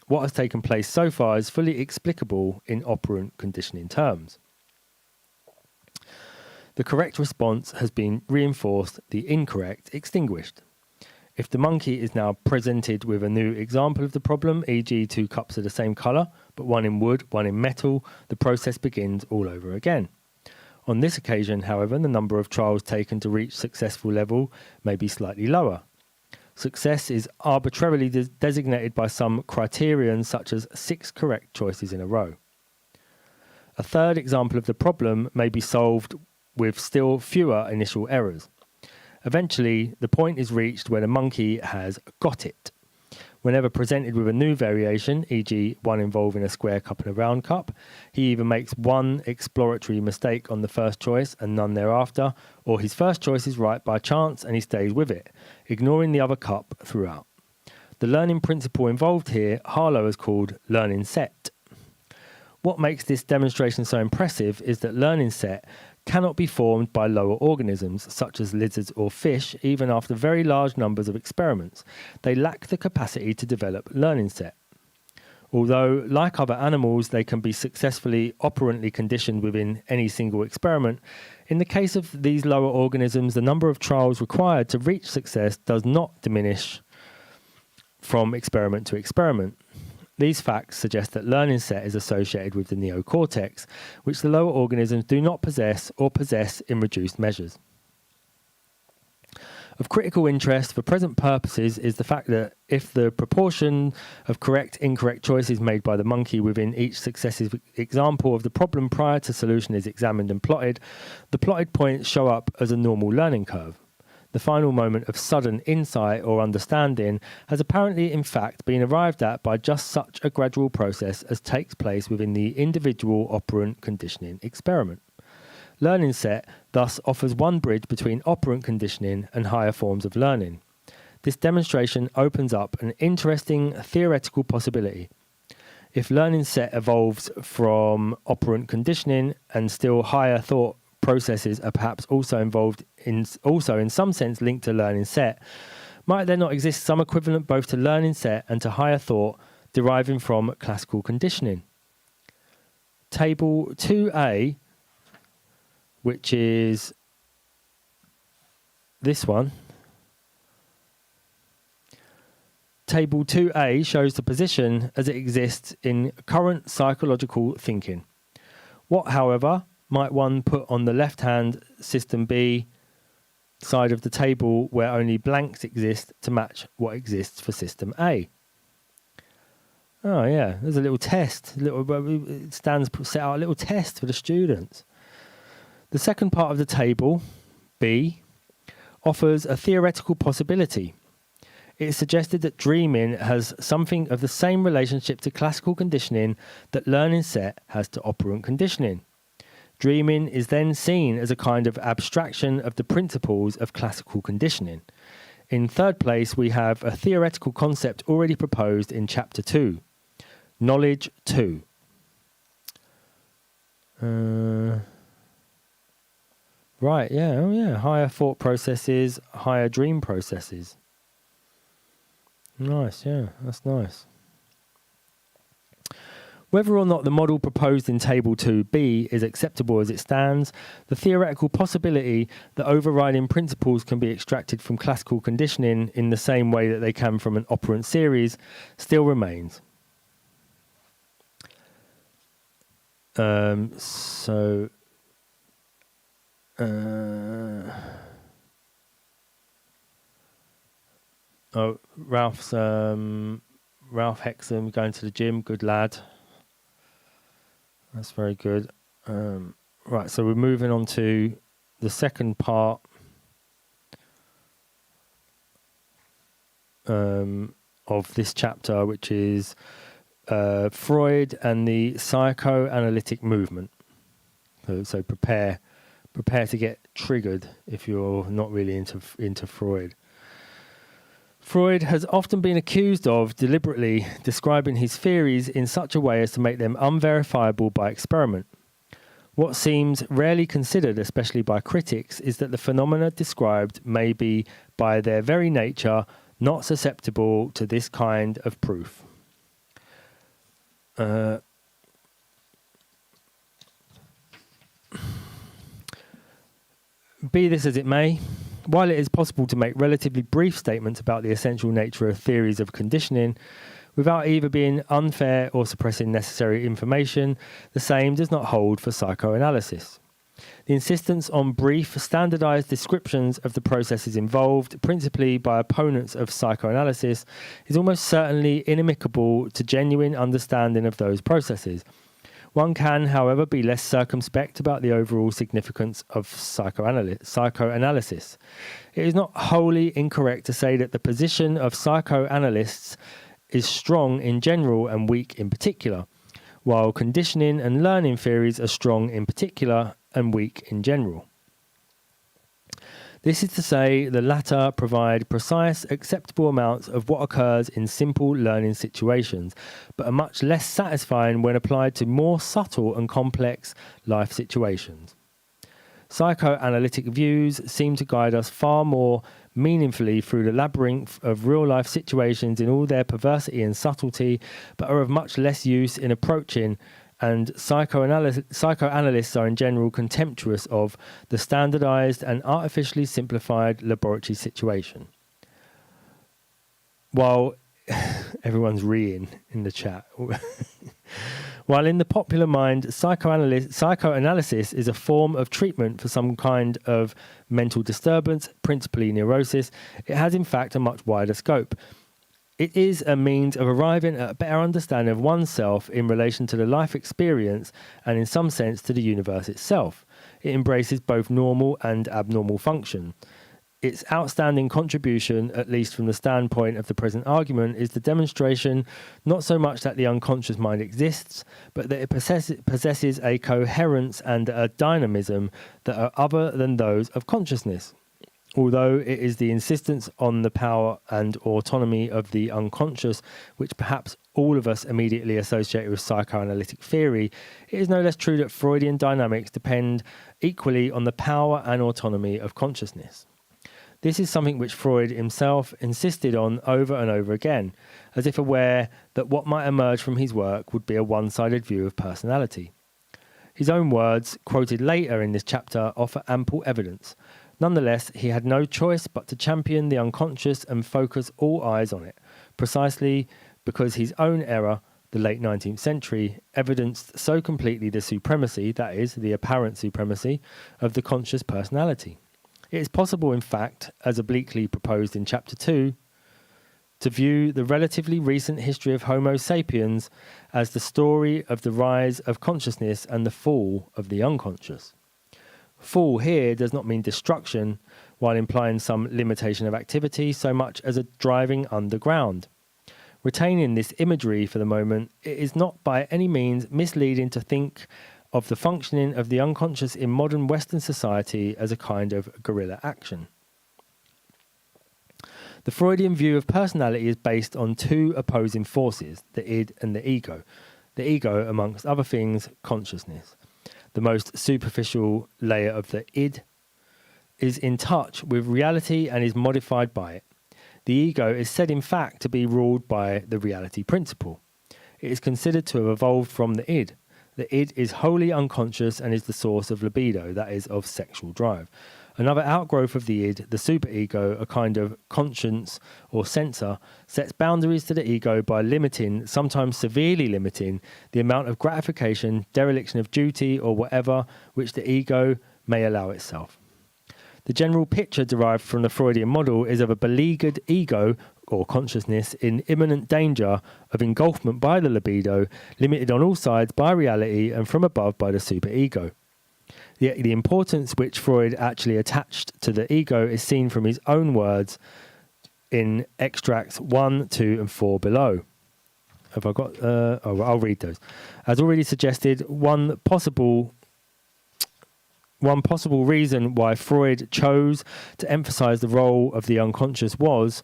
What has taken place so far is fully explicable in operant conditioning terms. The correct response has been reinforced, the incorrect extinguished. If the monkey is now presented with a new example of the problem, e.g. two cups of the same colour, but one in wood, one in metal, the process begins all over again. On this occasion, however, the number of trials taken to reach successful level may be slightly lower. Success is arbitrarily designated by some criterion, such as 6 correct choices in a row. A third example of the problem may be solved with still fewer initial errors. Eventually, the point is reached where the monkey has got it. Whenever presented with a new variation, e.g. one involving a square cup and a round cup, he either makes one exploratory mistake on the first choice and none thereafter, or his first choice is right by chance and he stays with it, ignoring the other cup throughout. The learning principle involved here, Harlow has called learning set. What makes this demonstration so impressive is that learning set cannot be formed by lower organisms, such as lizards or fish, even after very large numbers of experiments. They lack the capacity to develop learning set. Although, like other animals, they can be successfully operantly conditioned within any single experiment, in the case of these lower organisms, the number of trials required to reach success does not diminish from experiment to experiment. These facts suggest that learning set is associated with the neocortex, which the lower organisms do not possess or possess in reduced measures. Of critical interest for present purposes is the fact that if the proportion of correct-incorrect choices made by the monkey within each successive example of the problem prior to solution is examined and plotted, the plotted points show up as a normal learning curve. The final moment of sudden insight or understanding has apparently in fact been arrived at by just such a gradual process as takes place within the individual operant conditioning experiment. Learning set thus offers one bridge between operant conditioning and higher forms of learning. This demonstration opens up an interesting theoretical possibility. If learning set evolves from operant conditioning and still higher thought processes are perhaps also involved in some sense linked to learning set, might there not exist some equivalent both to learning set and to higher thought deriving from classical conditioning? Table 2a, which is this one. Table 2a shows the position as it exists in current psychological thinking. What, however, might one put on the left-hand system B side of the table where only blanks exist to match what exists for system A? Oh yeah, there's a little test. Stan's set out a little test for the students. The second part of the table, B, offers a theoretical possibility. It is suggested that dreaming has something of the same relationship to classical conditioning that learning set has to operant conditioning. Dreaming is then seen as a kind of abstraction of the principles of classical conditioning. In third place, we have a theoretical concept already proposed in Chapter 2, Knowledge 2. Right, yeah, oh yeah, higher thought processes, higher dream processes. Nice, yeah, that's nice. Whether or not the model proposed in Table 2b is acceptable as it stands, the theoretical possibility that overriding principles can be extracted from classical conditioning in the same way that they can from an operant series still remains. Ralph Hexham going to the gym, good lad. That's very good. Right, so we're moving on to the second part of this chapter, which is Freud and the psychoanalytic movement. So prepare to get triggered if you're not really into Freud. Freud has often been accused of deliberately describing his theories in such a way as to make them unverifiable by experiment. What seems rarely considered, especially by critics, is that the phenomena described may be, by their very nature, not susceptible to this kind of proof. Be this as it may, while it is possible to make relatively brief statements about the essential nature of theories of conditioning, without either being unfair or suppressing necessary information, the same does not hold for psychoanalysis. The insistence on brief, standardized descriptions of the processes involved, principally by opponents of psychoanalysis, is almost certainly inimical to genuine understanding of those processes. One can, however, be less circumspect about the overall significance of psychoanalysis. It is not wholly incorrect to say that the position of psychoanalysts is strong in general and weak in particular, while conditioning and learning theories are strong in particular and weak in general. This is to say, the latter provide precise, acceptable amounts of what occurs in simple learning situations, but are much less satisfying when applied to more subtle and complex life situations. Psychoanalytic views seem to guide us far more meaningfully through the labyrinth of real-life situations in all their perversity and subtlety, but are of much less use in approaching, and psychoanalysts are in general contemptuous of, the standardized and artificially simplified laboratory situation. While everyone's reeing in the chat. While in the popular mind, psychoanalysis is a form of treatment for some kind of mental disturbance, principally neurosis, it has in fact a much wider scope. It is a means of arriving at a better understanding of oneself in relation to the life experience and in some sense to the universe itself. It embraces both normal and abnormal function. Its outstanding contribution, at least from the standpoint of the present argument, is the demonstration not so much that the unconscious mind exists, but that it possesses a coherence and a dynamism that are other than those of consciousness. Although it is the insistence on the power and autonomy of the unconscious, which perhaps all of us immediately associate with psychoanalytic theory, it is no less true that Freudian dynamics depend equally on the power and autonomy of consciousness. This is something which Freud himself insisted on over and over again, as if aware that what might emerge from his work would be a one-sided view of personality. His own words, quoted later in this chapter, offer ample evidence. Nonetheless, he had no choice but to champion the unconscious and focus all eyes on it, precisely because his own era, the late 19th century, evidenced so completely the supremacy, that is, the apparent supremacy, of the conscious personality. It is possible, in fact, as obliquely proposed in Chapter 2, to view the relatively recent history of Homo sapiens as the story of the rise of consciousness and the fall of the unconscious. Fall here does not mean destruction, while implying some limitation of activity so much as a driving underground. Retaining this imagery for the moment, it is not by any means misleading to think of the functioning of the unconscious in modern Western society as a kind of guerrilla action. The Freudian view of personality is based on two opposing forces, the id and the ego. The ego, amongst other things, consciousness. The most superficial layer of the id is in touch with reality and is modified by it. The ego is said in fact to be ruled by the reality principle. It is considered to have evolved from the id. The id is wholly unconscious and is the source of libido, that is, of sexual drive. Another outgrowth of the id, the superego, a kind of conscience or censor, sets boundaries to the ego by limiting, sometimes severely limiting, the amount of gratification, dereliction of duty, or whatever which the ego may allow itself. The general picture derived from the Freudian model is of a beleaguered ego, or consciousness, in imminent danger of engulfment by the libido, limited on all sides by reality and from above by the superego. The importance which Freud actually attached to the ego is seen from his own words in extracts 1, 2 and 4 below. Have I got... I'll read those. As already suggested, one possible reason why Freud chose to emphasize the role of the unconscious was,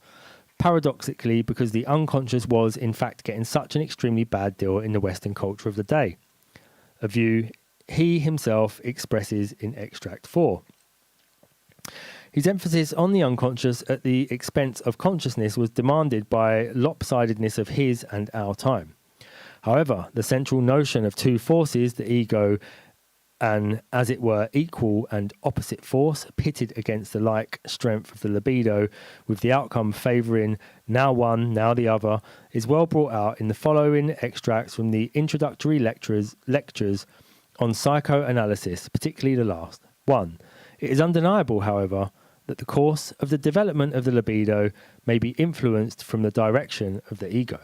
paradoxically, because the unconscious was in fact getting such an extremely bad deal in the Western culture of the day. A view he himself expresses in extract 4. His emphasis on the unconscious at the expense of consciousness was demanded by lopsidedness of his and our time. However, the central notion of two forces, the ego, an, as it were, equal and opposite force, pitted against the like strength of the libido, with the outcome favouring now one, now the other, is well brought out in the following extracts from the introductory lectures on psychoanalysis, particularly the last. 1. It is undeniable, however, that the course of the development of the libido may be influenced from the direction of the ego.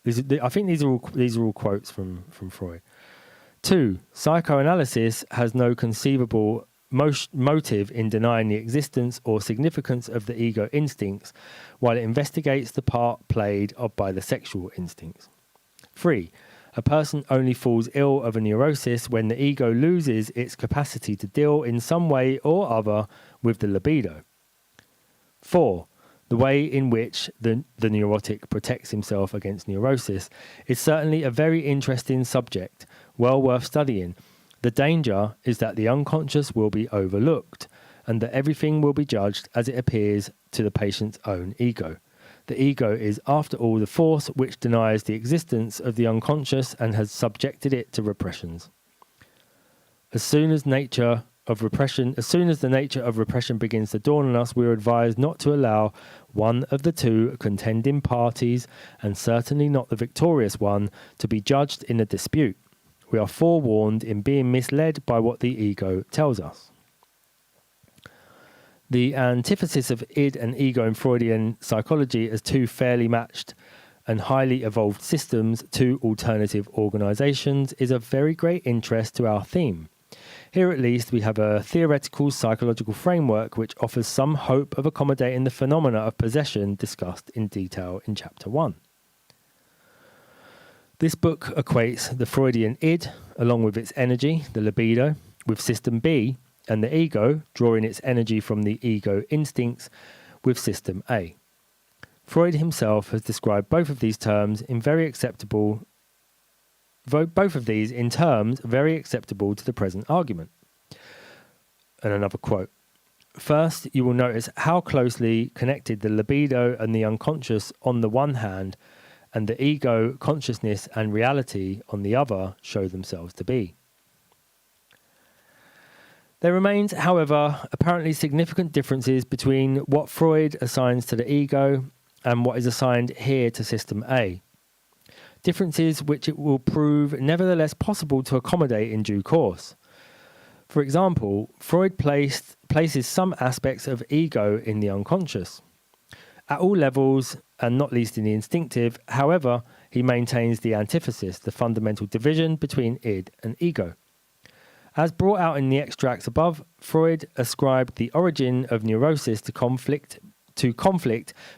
I think these are all quotes from Freud. 2. Psychoanalysis has no conceivable motive in denying the existence or significance of the ego instincts while it investigates the part played by the sexual instincts. 3. A person only falls ill of a neurosis when the ego loses its capacity to deal in some way or other with the libido. 4. The way in which the neurotic protects himself against neurosis is certainly a very interesting subject, well worth studying. The danger is that the unconscious will be overlooked, and that everything will be judged as it appears to the patient's own ego. The ego is, after all, the force which denies the existence of the unconscious and has subjected it to repressions. As soon as the nature of repression begins to dawn on us, we are advised not to allow one of the two contending parties, and certainly not the victorious one, to be judged in a dispute. We are forewarned in being misled by what the ego tells us. The antithesis of id and ego in Freudian psychology as two fairly matched and highly evolved systems, two alternative organizations, is of very great interest to our theme. Here at least we have a theoretical psychological framework which offers some hope of accommodating the phenomena of possession discussed in detail in Chapter 1. This book equates the Freudian id, along with its energy, the libido, with System B, and the ego, drawing its energy from the ego instincts, with System A. Freud himself has described both of these in terms very acceptable to the present argument. And another quote. First, you will notice how closely connected the libido and the unconscious on the one hand, and the ego, consciousness and reality on the other show themselves to be. There remains, however, apparently significant differences between what Freud assigns to the ego and what is assigned here to System A. Differences which it will prove nevertheless possible to accommodate in due course. For example, Freud places some aspects of ego in the unconscious. At all levels, and not least in the instinctive, however, he maintains the antithesis, the fundamental division between id and ego. As brought out in the extracts above, Freud ascribed the origin of neurosis to conflict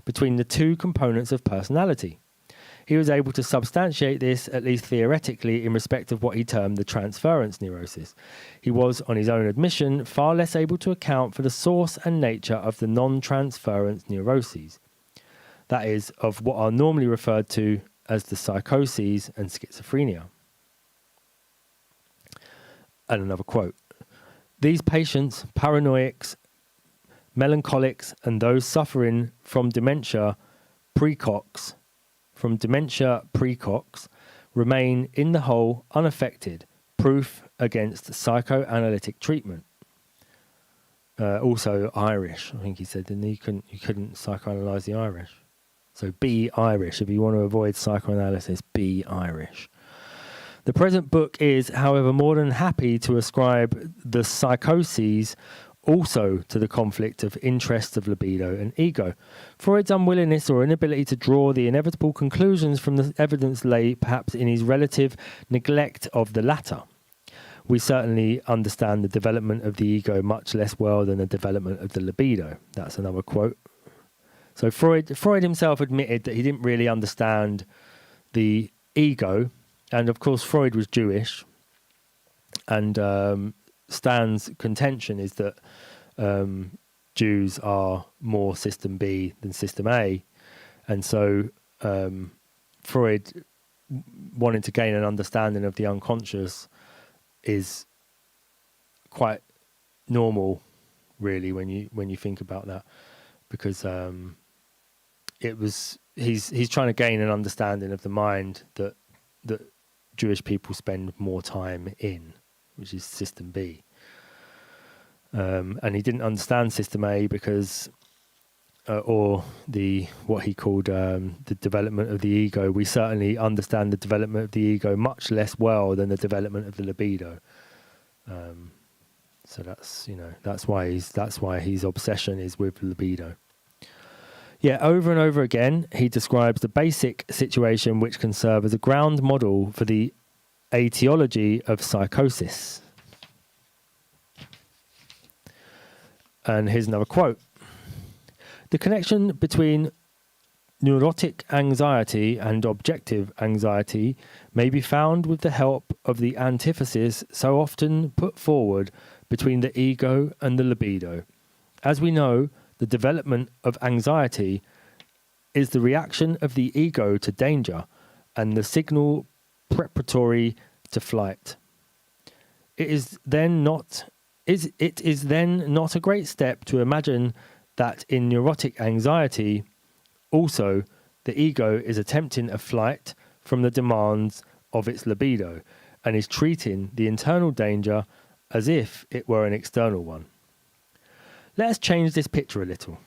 between the two components of personality. He was able to substantiate this, at least theoretically, in respect of what he termed the transference neurosis. He was, on his own admission, far less able to account for the source and nature of the non-transference neuroses. That is, of what are normally referred to as the psychoses and schizophrenia. And another quote. These patients, paranoics, melancholics, and those suffering from dementia precox, remain in the whole unaffected, proof against psychoanalytic treatment. Also Irish, I think he said, didn't he? You couldn't psychoanalyze the Irish. So be Irish. If you want to avoid psychoanalysis, be Irish. The present book is, however, more than happy to ascribe the psychoses also to the conflict of interests of libido and ego. Freud's unwillingness or inability to draw the inevitable conclusions from the evidence lay perhaps in his relative neglect of the latter. We certainly understand the development of the ego much less well than the development of the libido. That's another quote. So Freud himself admitted that he didn't really understand the ego, and of course Freud was Jewish, and Stan's contention is that Jews are more System B than System A, and so Freud, wanting to gain an understanding of the unconscious, is quite normal, really, when you think about that, because he's trying to gain an understanding of the mind that Jewish people spend more time in, which is System B. And he didn't understand System A because, or what he called the development of the ego. We certainly understand the development of the ego much less well than the development of the libido. So that's why his obsession is with libido. Yeah, over and over again, he describes the basic situation which can serve as a ground model for the etiology of psychosis. And here's another quote. The connection between neurotic anxiety and objective anxiety may be found with the help of the antithesis so often put forward between the ego and the libido. As we know, the development of anxiety is the reaction of the ego to danger and the signal preparatory to flight. It is then not a great step to imagine that in neurotic anxiety also the ego is attempting a flight from the demands of its libido and is treating the internal danger as if it were an external one. Let us change this picture a little.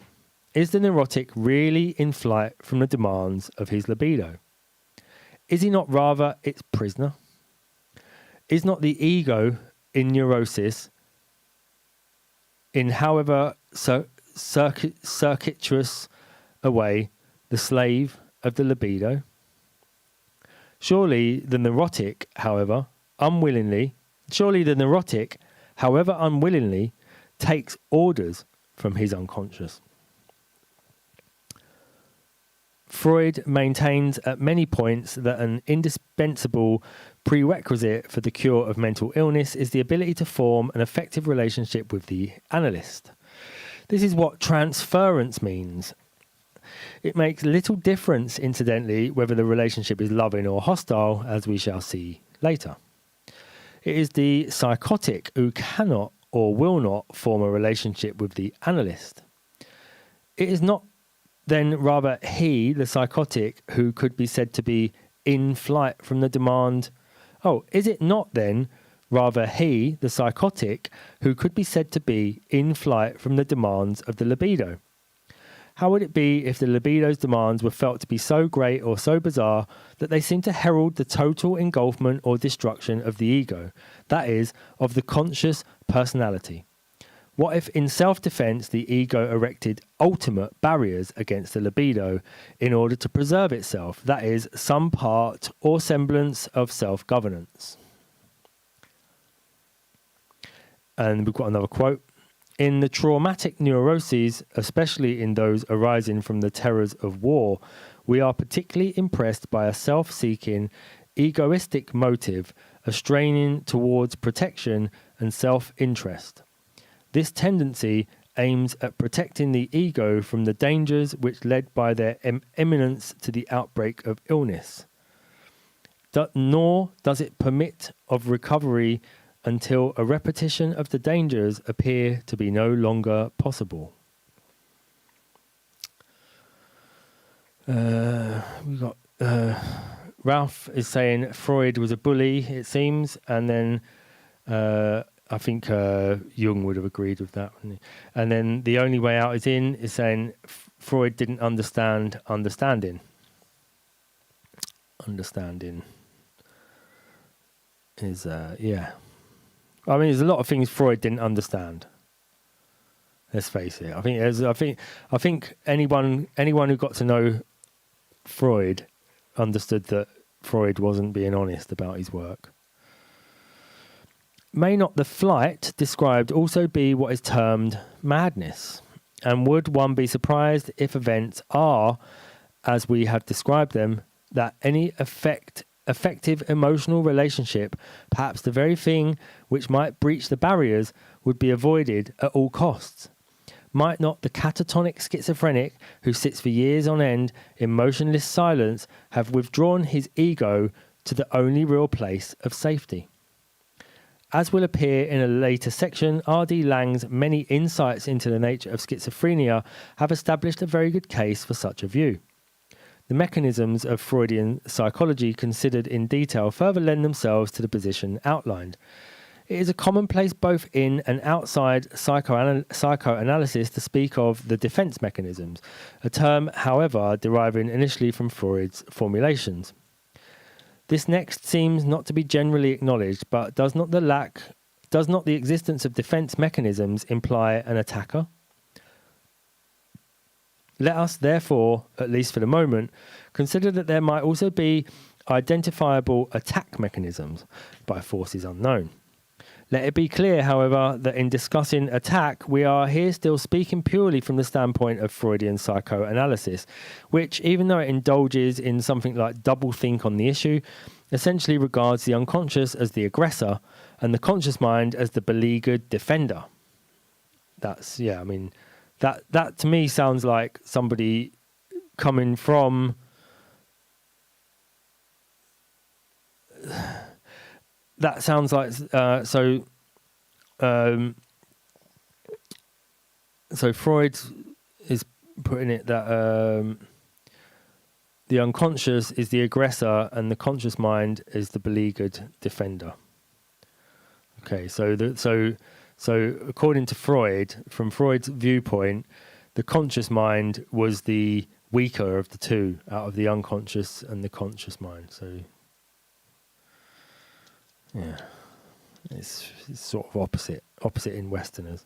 Is the neurotic really in flight from the demands of his libido? Is he not rather its prisoner? Is not the ego in neurosis, in however circuitous a way, the slave of the libido? Surely the neurotic, however unwillingly, takes orders from his unconscious. Freud maintains at many points that an indispensable prerequisite for the cure of mental illness is the ability to form an effective relationship with the analyst. This is what transference means. It makes little difference, incidentally, whether the relationship is loving or hostile, as we shall see later. It is the psychotic who cannot or will not form a relationship with the analyst. It is not then rather he, the psychotic, who could be said to be in flight from the demand? Is it not then rather he, the psychotic, who could be said to be in flight from the demands of the libido? How would it be if the libido's demands were felt to be so great or so bizarre that they seem to herald the total engulfment or destruction of the ego, that is, of the conscious personality? What if in self-defense the ego erected ultimate barriers against the libido in order to preserve itself, that is, some part or semblance of self-governance? And we've got another quote. In the traumatic neuroses, especially in those arising from the terrors of war, we are particularly impressed by a self-seeking, egoistic motive, a straining towards protection and self-interest. This tendency aims at protecting the ego from the dangers which led by their imminence to the outbreak of illness. Nor does it permit of recovery until a repetition of the dangers appear to be no longer possible. We got Ralph is saying Freud was a bully, it seems, and then I think Jung would have agreed with that, wouldn't he? And then The Only Way Out is In is saying Freud didn't understand understanding. Understanding is yeah. I mean, there's a lot of things Freud didn't understand. Let's face it. I think anyone who got to know Freud understood that Freud wasn't being honest about his work. May not the flight described also be what is termed madness? And would one be surprised if events are, as we have described them, that any effective emotional relationship, perhaps the very thing which might breach the barriers, would be avoided at all costs? Might not the catatonic schizophrenic who sits for years on end in motionless silence have withdrawn his ego to the only real place of safety? As will appear in a later section, R.D. Laing's many insights into the nature of schizophrenia have established a very good case for such a view. The mechanisms of Freudian psychology considered in detail further lend themselves to the position outlined. It is a commonplace both in and outside psychoanalysis to speak of the defense mechanisms, a term, however, deriving initially from Freud's formulations. This next seems not to be generally acknowledged, but does not lack does not the existence of defense mechanisms imply an attacker? Let us, therefore, at least for the moment, consider that there might also be identifiable attack mechanisms by forces unknown. Let it be clear, however, that in discussing attack, we are here still speaking purely from the standpoint of Freudian psychoanalysis, which, even though it indulges in something like doublethink on the issue, essentially regards the unconscious as the aggressor and the conscious mind as the beleaguered defender. That's, yeah, I mean, that to me sounds like somebody coming from that sounds like so Freud is putting it that the unconscious is the aggressor and the conscious mind is the beleaguered defender. Okay, so according to Freud, from Freud's viewpoint, the conscious mind was the weaker of the two out of the unconscious and the conscious mind. So yeah, it's sort of opposite in Westerners.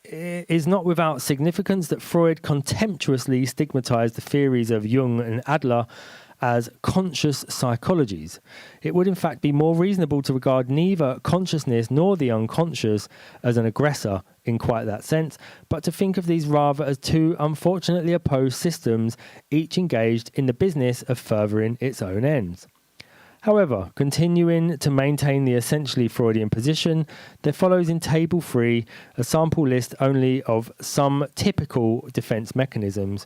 It is not without significance that Freud contemptuously stigmatized the theories of Jung and Adler as conscious psychologies. It would in fact be more reasonable to regard neither consciousness nor the unconscious as an aggressor in quite that sense, but to think of these rather as two unfortunately opposed systems, each engaged in the business of furthering its own ends. However, continuing to maintain the essentially Freudian position, there follows in Table 3 a sample list only of some typical defense mechanisms,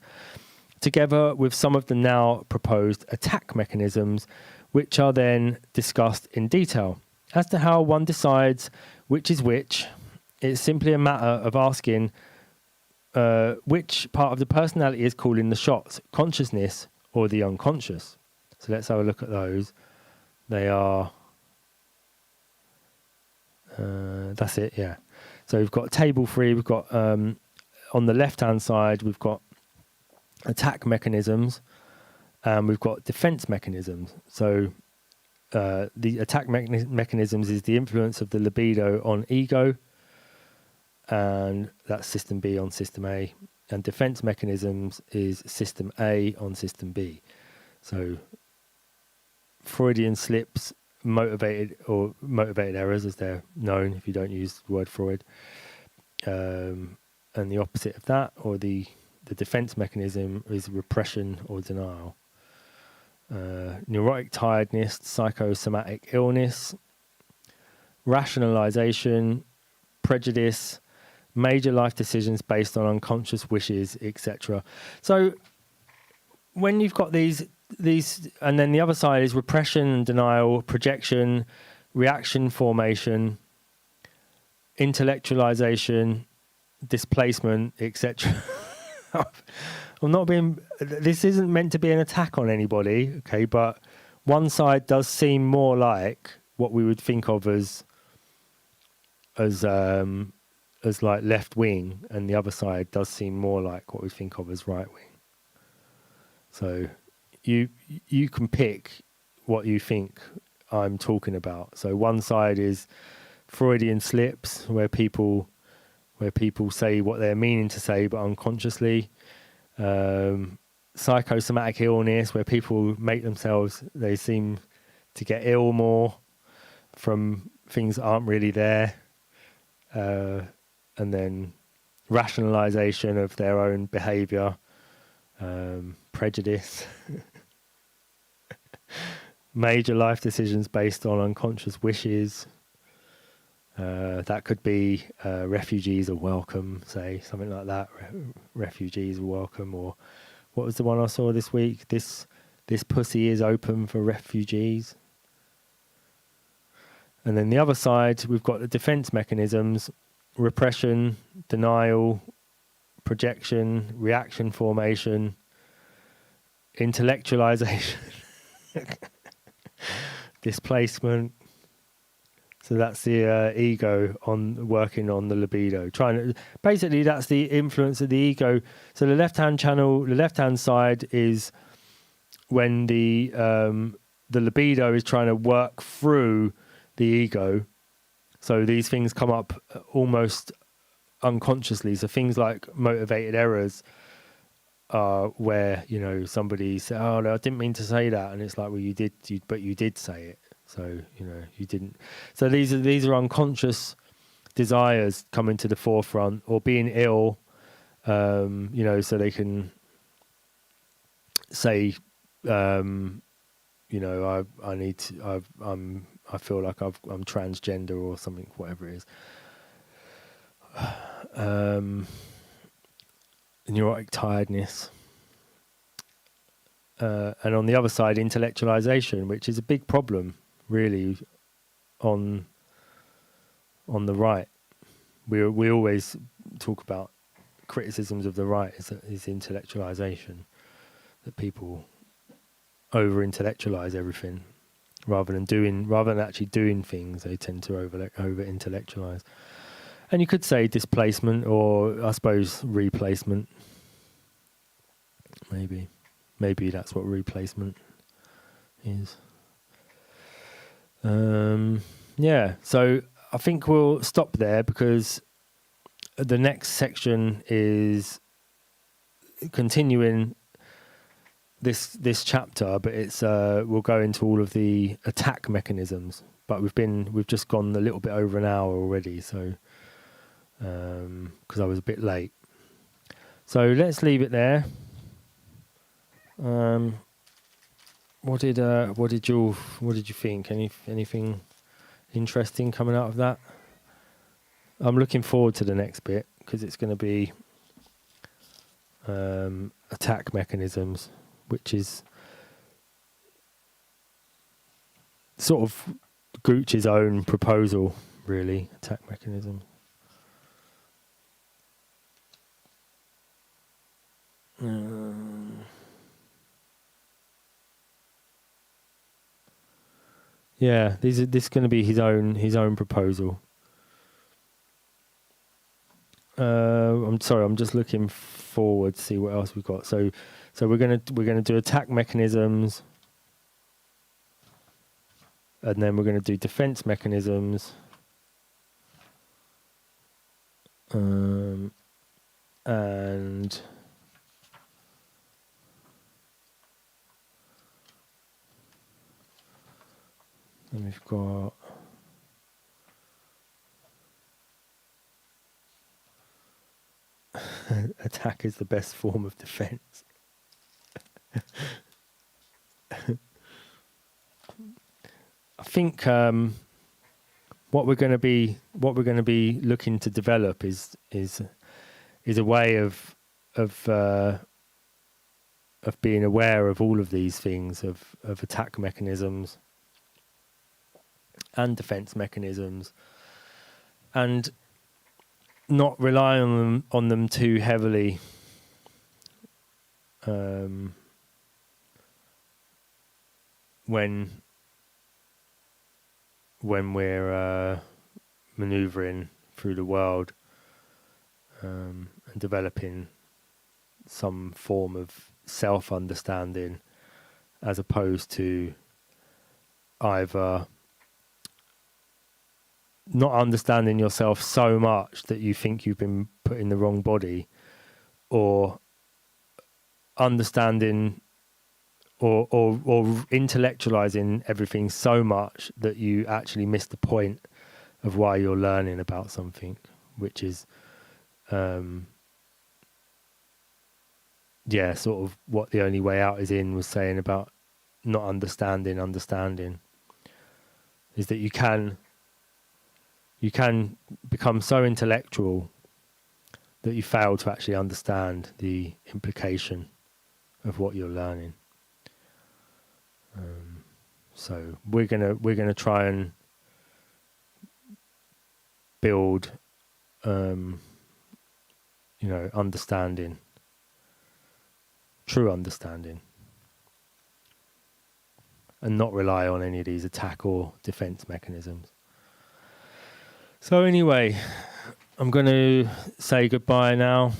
together with some of the now proposed attack mechanisms, which are then discussed in detail. As to how one decides which is which, it's simply a matter of asking which part of the personality is calling the shots, consciousness or the unconscious. So let's have a look at those. They are, that's it, yeah. So we've got Table 3, we've got, on the left-hand side, we've got attack mechanisms, and we've got defense mechanisms. So the attack mechanisms is the influence of the libido on ego, and that's system B on system A, and defense mechanisms is system A on system B. So Freudian slips, motivated errors, as they're known if you don't use the word Freud, and the opposite of that, or the defense mechanism, is repression or denial. Neurotic tiredness, psychosomatic illness, rationalization, prejudice, major life decisions based on unconscious wishes, etc. So when you've got these, and then the other side is repression and denial, projection, reaction formation, intellectualization, displacement, etc. I'm not being. This isn't meant to be an attack on anybody, okay? But one side does seem more like what we would think of as like left wing, and the other side does seem more like what we think of as right wing. So you can pick what you think I'm talking about. So one side is Freudian slips, where people say what they're meaning to say but unconsciously. Psychosomatic illness, where people make themselves, they seem to get ill more from things that aren't really there. And then rationalization of their own behavior, prejudice, major life decisions based on unconscious wishes. That could be refugees are welcome, say, something like that. Refugees are welcome. Or what was the one I saw this week? This pussy is open for refugees. And then the other side, we've got the defense mechanisms: repression, denial, projection, reaction formation, intellectualization, displacement. So that's the ego on working on the libido. Basically, that's the influence of the ego. So the left-hand channel, the left-hand side is when the the libido is trying to work through the ego. So these things come up almost unconsciously. So things like motivated errors are where, you know, somebody said, oh, no, I didn't mean to say that. And it's like, well, but you did say it. So, you know, you didn't. So these are unconscious desires coming to the forefront, or being ill, you know, so they can say, you know, I feel like I'm transgender or something, whatever it is. Neurotic tiredness. And on the other side, intellectualization, which is a big problem, really, on the right. We always talk about criticisms of the right is intellectualization, that people over-intellectualize everything rather than actually doing things. They tend to over-intellectualize. And you could say displacement, or I suppose replacement. Maybe that's what replacement is. Yeah, so I think we'll stop there, because the next section is continuing this chapter, but it's we'll go into all of the attack mechanisms. But we've just gone a little bit over an hour already, so because I was a bit late. So let's leave it there. What did you think? Anything interesting coming out of that? I'm looking forward to the next bit, because it's going to be attack mechanisms, which is sort of Gooch's own proposal, really. Attack mechanism. Yeah, this is going to be his own proposal. I'm sorry, I'm just looking forward to see what else we've got. So we're gonna do attack mechanisms, and then we're gonna do defense mechanisms, and then we've got attack is the best form of defense. I think what we're going to be looking to develop is a way of being aware of all of these things, of attack mechanisms and defense mechanisms, and not rely on them too heavily. When we're maneuvering through the world, and developing some form of self-understanding, as opposed to either not understanding yourself so much that you think you've been put in the wrong body, or understanding or intellectualizing everything so much that you actually miss the point of why you're learning about something, which is sort of what The Only Way Out is in was saying about not understanding is that you can become so intellectual that you fail to actually understand the implication of what you're learning. So we're gonna try and build, understanding, true understanding, and not rely on any of these attack or defense mechanisms. So anyway, I'm going to say goodbye now.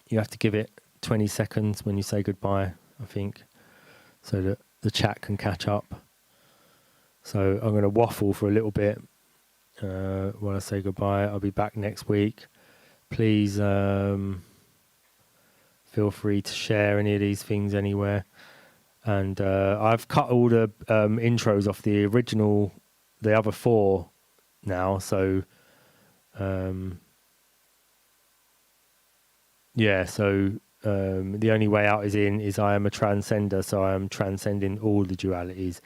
You have to give it 20 seconds when you say goodbye, I think, so that the chat can catch up. So I'm going to waffle for a little bit while I say goodbye. I'll be back next week. Please feel free to share any of these things anywhere. And I've cut all the intros off the other 4 now. So the only way out is I am a transcender, so I am transcending all the dualities.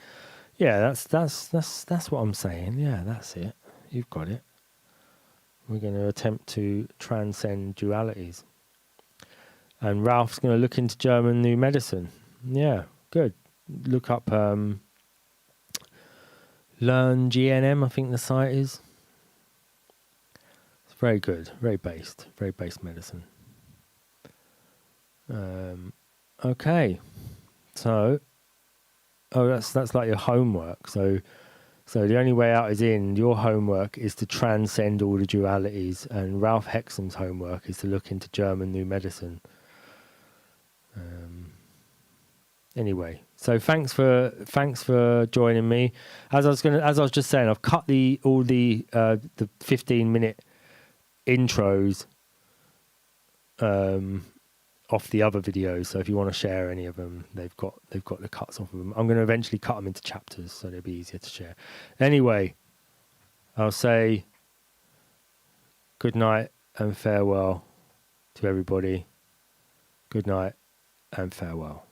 Yeah, that's what I'm saying. Yeah, that's it. You've got it. We're going to attempt to transcend dualities. And Ralph's going to look into German new medicine. Yeah, good. Look up Learn GNM, I think the site is. It's very good, very based medicine. Okay, so that's like your homework. So the only way out is in. Your homework is to transcend all the dualities, and Ralph Hexham's homework is to look into German new medicine. Anyway, so thanks for joining me. As I was just saying, I've cut all the 15-minute intros off the other videos. So if you want to share any of them, they've got the cuts off of them. I'm going to eventually cut them into chapters so they'll be easier to share. Anyway, I'll say good night and farewell to everybody. Good night and farewell.